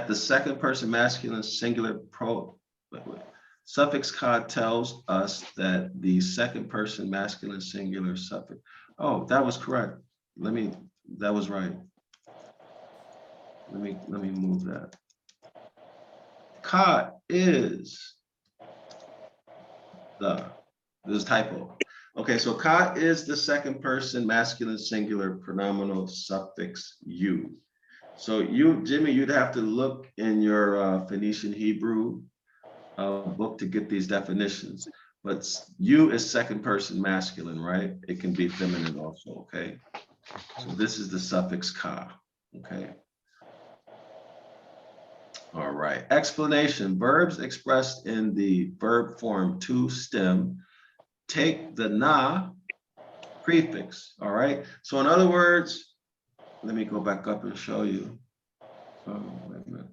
the second person masculine singular suffix ka tells us that the second person masculine singular suffix. Oh, that was correct. That was right. Let me move that. Ka is this typo. Okay, so ka is the second person masculine singular pronominal suffix you. So you, Jimmy, you'd have to look in your Phoenician Hebrew book to get these definitions. But you is second person masculine, right? It can be feminine also, okay? So this is the suffix ka, okay? All right, explanation. Verbs expressed in the verb form to stem take the na prefix, all right? So in other words, let me go back up and show you. Oh, wait a minute.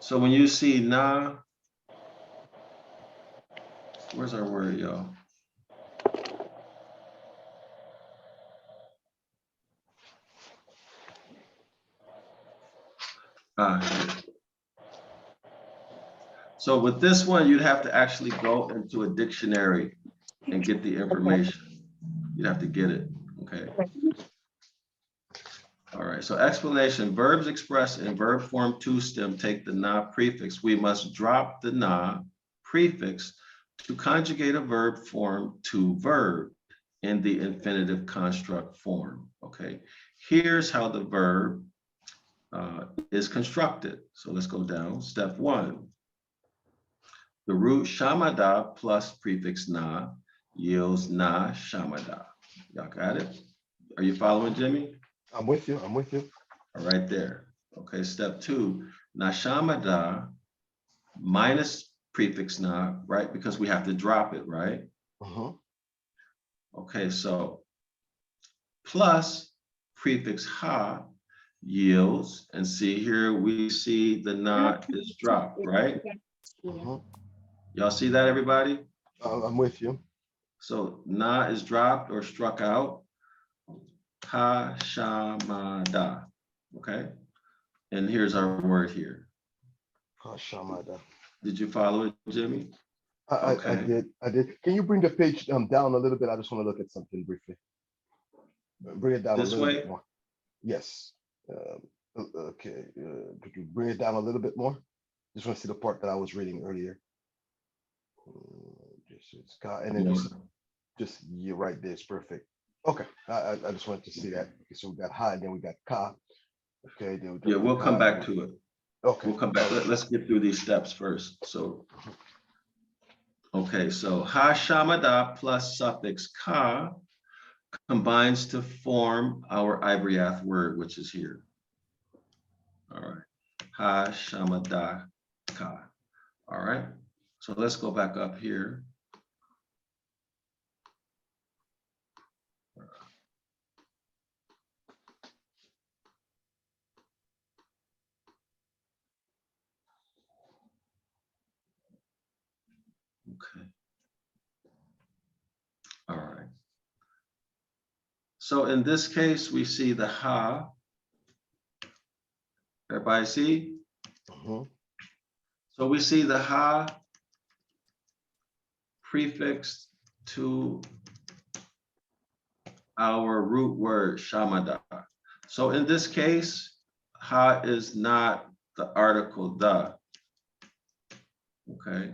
So when you see na, where's our word, y'all? So with this one, you'd have to actually go into a dictionary and get the information. You'd have to get it, okay? All right, so explanation, verbs expressed in verb form to stem take the na prefix. We must drop the na prefix to conjugate a verb form to verb in the infinitive construct form, okay? Here's how the verb is constructed. So let's go down. Step one. The root shamada plus prefix na yields na shamada. Y'all got it? Are you following, Jimmy? I'm with you. I'm with you. All right there. Okay, step two, na shamada minus prefix na, right? Because we have to drop it, right? Okay, so plus prefix ha yields, and see here we see the na is dropped, right? Y'all see that, everybody? I'm with you. So na is dropped or struck out. Ha shamada. Okay. And here's our word here. Ha shamada. Did you follow it, Jimmy? I did. Can you bring the page down a little bit? I just want to look at something briefly. Bring it down This a little way? bit more. Yes. Okay. Could you bring it down a little bit more? Just want to see the part that I was reading earlier. And then just you're right there. It's perfect. Okay. I just wanted to see that. Okay, so we got ha, and then we got ka. Okay. Yeah, we'll come back to it. Okay. We'll come back. Let's get through these steps first. So, okay, so ha shamada plus suffix ka combines to form our Ibaryath word, which is here. All right, ha shamada ka. All right, so let's go back up here. Okay. All right. So in this case, we see the ha. Everybody see? Mhm. So we see the ha prefixed to our root word shamada. So in this case, ha is not the article the. Okay.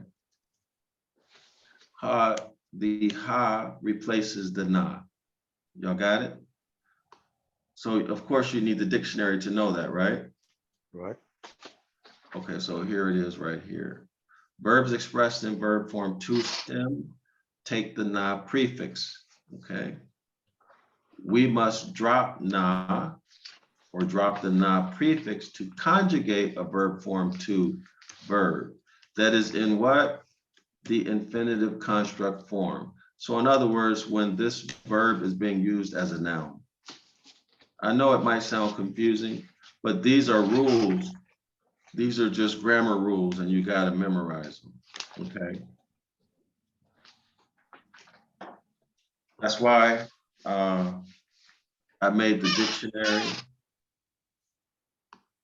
Ha, the ha replaces the na. Y'all got it? So of course you need the dictionary to know that, right? Right. Okay, so here it is right here. Verbs expressed in verb form to stem take the na prefix, okay? We must drop na or drop the na prefix to conjugate a verb form to verb. That is in what? The infinitive construct form. So in other words, when this verb is being used as a noun. I know it might sound confusing, but these are rules. These are just grammar rules and you got to memorize them, okay? That's why I made the dictionary, I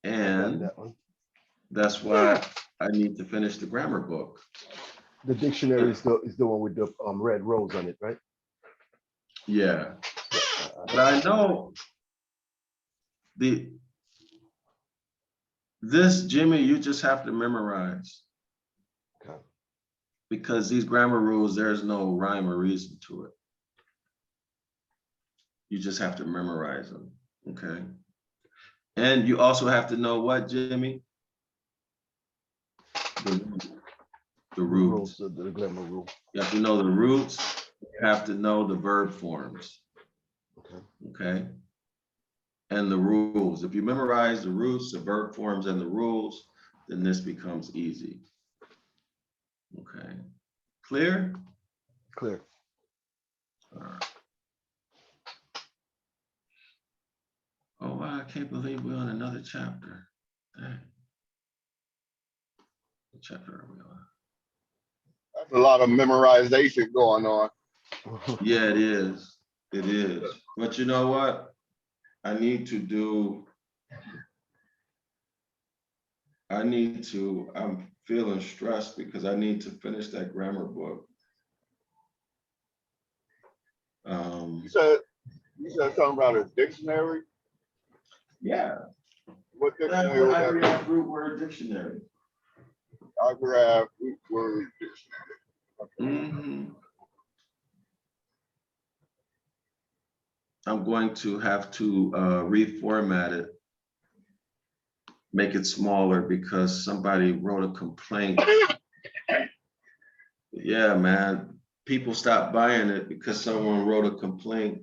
got and that one. that's why I need to finish the grammar book. The dictionary is the one with the red rose on it, right? Yeah, but I know this, Jimmy, you just have to memorize, Okay. because these grammar rules, there's no rhyme or reason to it. You just have to memorize them, okay? And you also have to know what, Jimmy? The roots. The grammar rule. You have to know the roots. You have to know the verb forms, Okay. okay? And the rules. If you memorize the roots, the verb forms, and the rules, then this becomes easy. Okay, clear? Clear. All right. Oh, wow, I can't believe we're on another chapter. Dang. What chapter are we on? That's a lot of memorization going on. Yeah, it is. It is. But you know what? I'm feeling stressed because I need to finish that grammar book. You said something about a dictionary. Yeah, What that's dictionary the would that be? Ibaryath root word dictionary. Ibaryath root word dictionary. Mhm. I'm going to have to reformat it, make it smaller because somebody wrote a complaint. Yeah, man, people stopped buying it because someone wrote a complaint.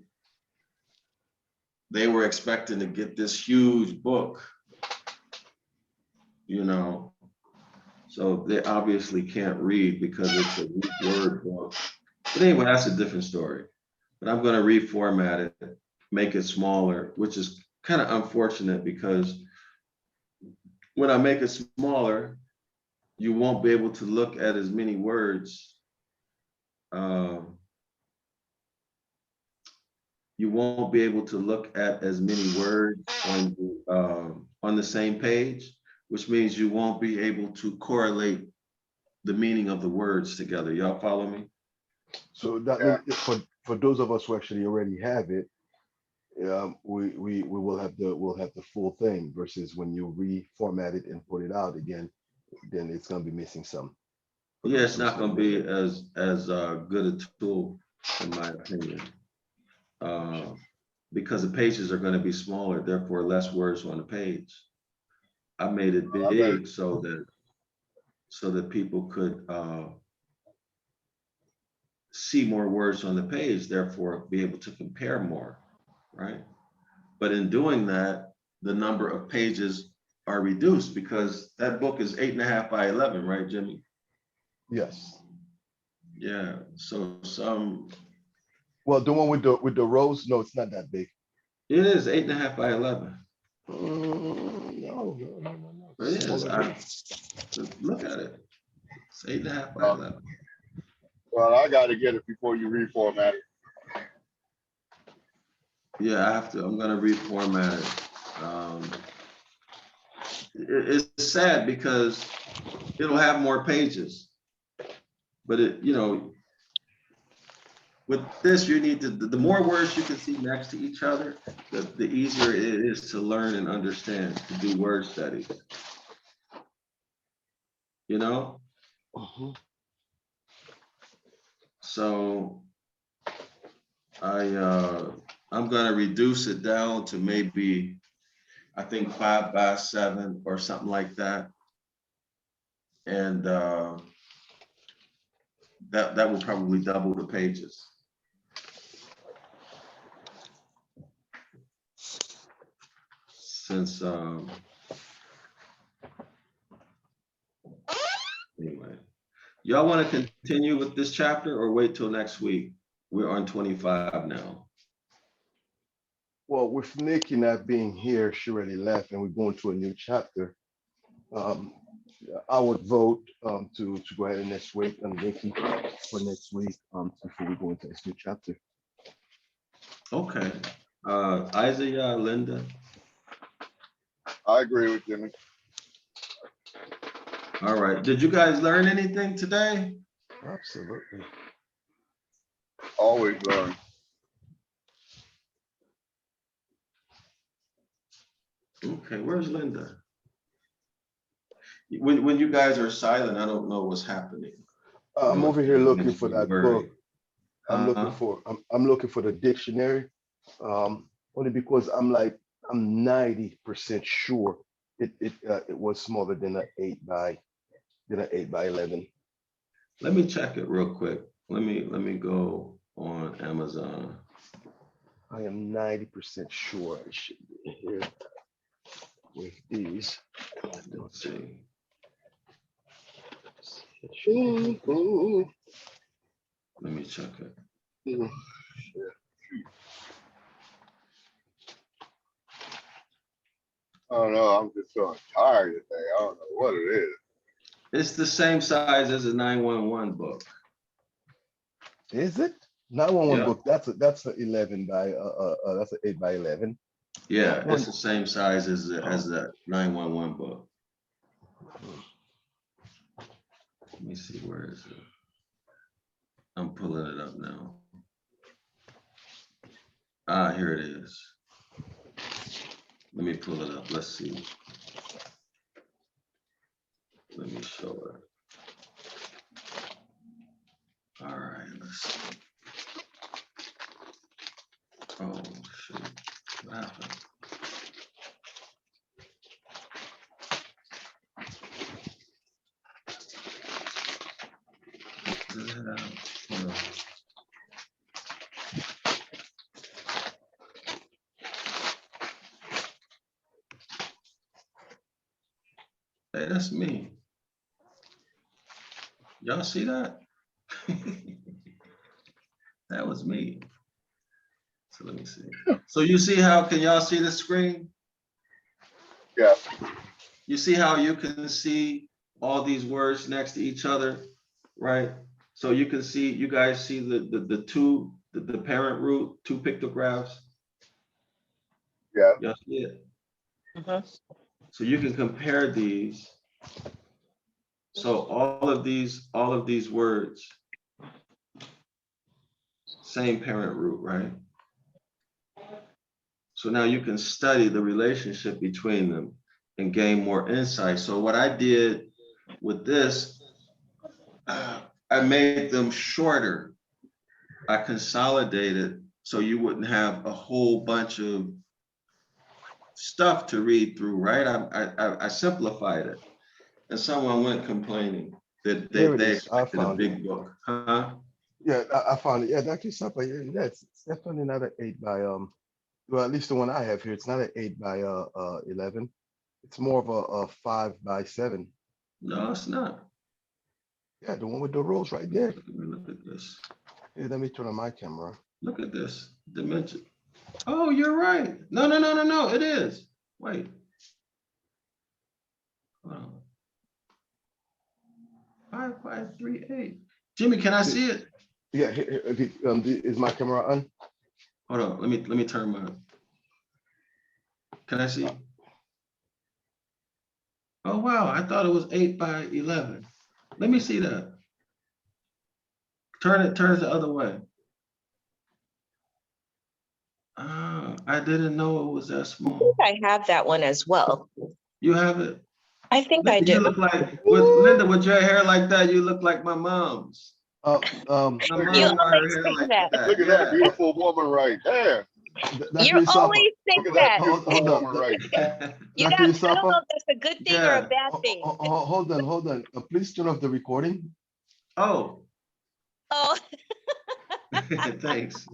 They were expecting to get this huge book, you know. So they obviously can't read because it's a root word book. But anyway, that's a different story. But I'm going to reformat it, make it smaller, which is kind of unfortunate because when I make it smaller, you won't be able to look at as many words. You won't be able to look at as many words on the same page, which means you won't be able to correlate the meaning of the words together. Y'all follow me? So that means for those of us who actually already have it, we will have the full thing versus when you reformat it and put it out again, then it's gonna be missing some. Yeah, it's not going to be as good a tool, in my opinion, because the pages are going to be smaller, therefore less words on the page. I made it big so that people could see more words on the page, therefore be able to compare more, right? But in doing that, the number of pages are reduced because that book is 8.5 by 11, right, Jimmy? Yes. Yeah. So Well, the one with the rows, no, it's not that big. it is 8.5 by 11. No. It is. Smaller. Look at it. It's 8.5 by 11. Well, I got to get it before you reformat it. Yeah, I have to, I'm gonna reformat it. It's sad because it'll have more pages. But with this, you need to, the more words you can see next to each other, the easier it is to learn and understand, to do word studies. Mhm. So I'm gonna reduce it down to maybe, I think 5 by 7 or something like that. And that will probably double the pages. Since anyway, y'all want to continue with this chapter or wait till next week? We're on 25 now. Well, with Nikki not being here, she already left, and we're going to a new chapter. I would vote to go ahead and next week on Nikki for next week before we go into this new chapter. Okay. Isaiah, Linda. I agree with Jimmy. All right. Did you guys learn anything today? Absolutely. Always learn. Okay, where's Linda? When you guys are silent, I don't know what's happening. I'm over here looking for that book. I'm Uh-huh. looking for the dictionary, only because I'm 90% sure it was smaller than an 8 by 11. Let me check it real quick. Let me go on Amazon. I am 90% sure it should be here with these. Let's see. Mhm. Let me check it. Mhm. I don't know. I'm just so tired today. I don't know what it is. It's the same size as a 911 book. Is it? 911 Yeah. book. That's a 11 by that's an 8 by 11. Yeah, it's the same size as the 911 book. Let me see, where is it? I'm pulling it up now. Ah, here it is. Let me pull it up. Let's see. Let me show it. All right, let's see. Oh, shoot. What happened? Pull it out. Hold on. Hey, that's me. Y'all see that? That was me. So let me see. So you see how, can y'all see the screen? Yeah. You see how you can see all these words next to each other, right? So you can see, you guys see the parent root, 2 pictographs. Yeah. Y'all see it? Mhm. So you can compare these. So all of these words, same parent root, right? So now you can study the relationship between them and gain more insight. So what I did with this, I made them shorter. I consolidated so you wouldn't have a whole bunch of stuff to read through, right? I simplified it. And someone went complaining that Here it they is. I expected a found it. big book. Huh? Yeah, I found it. Yeah, DrYasapa. Yeah, it's definitely not an 8 by well, at least the one I have here, it's not an 8 by 11. It's more of a 5 by 7. No, it's not. Yeah, the one with the rules right there. Look at this. Here, let me turn on my camera. Look at this dimension. Oh, you're right. No, it is. Wait. Hold on. 5538. Jimmy, can I see it? Yeah, is my camera on? Hold on, let me turn my. Can I see? Oh, wow, I thought it was 8 by 11. Let me see that. Turn it the other way. Ah, I didn't know it was that small. I have that one as well. You have it? I think I Linda, do. you look like, with Linda, with your hair like that, you look like my mom's. Uh, My Look at mom You that. got her always hair think like that. that. Look at that Yeah. beautiful woman right there. Dr. You Yusapa, always think Look at that that. beautiful hold on. woman right there. You Dr. know, I don't know Yusapa, if that's a good thing or Yeah. a bad thing. hold on. Please turn off the recording. Oh, Oh, thanks.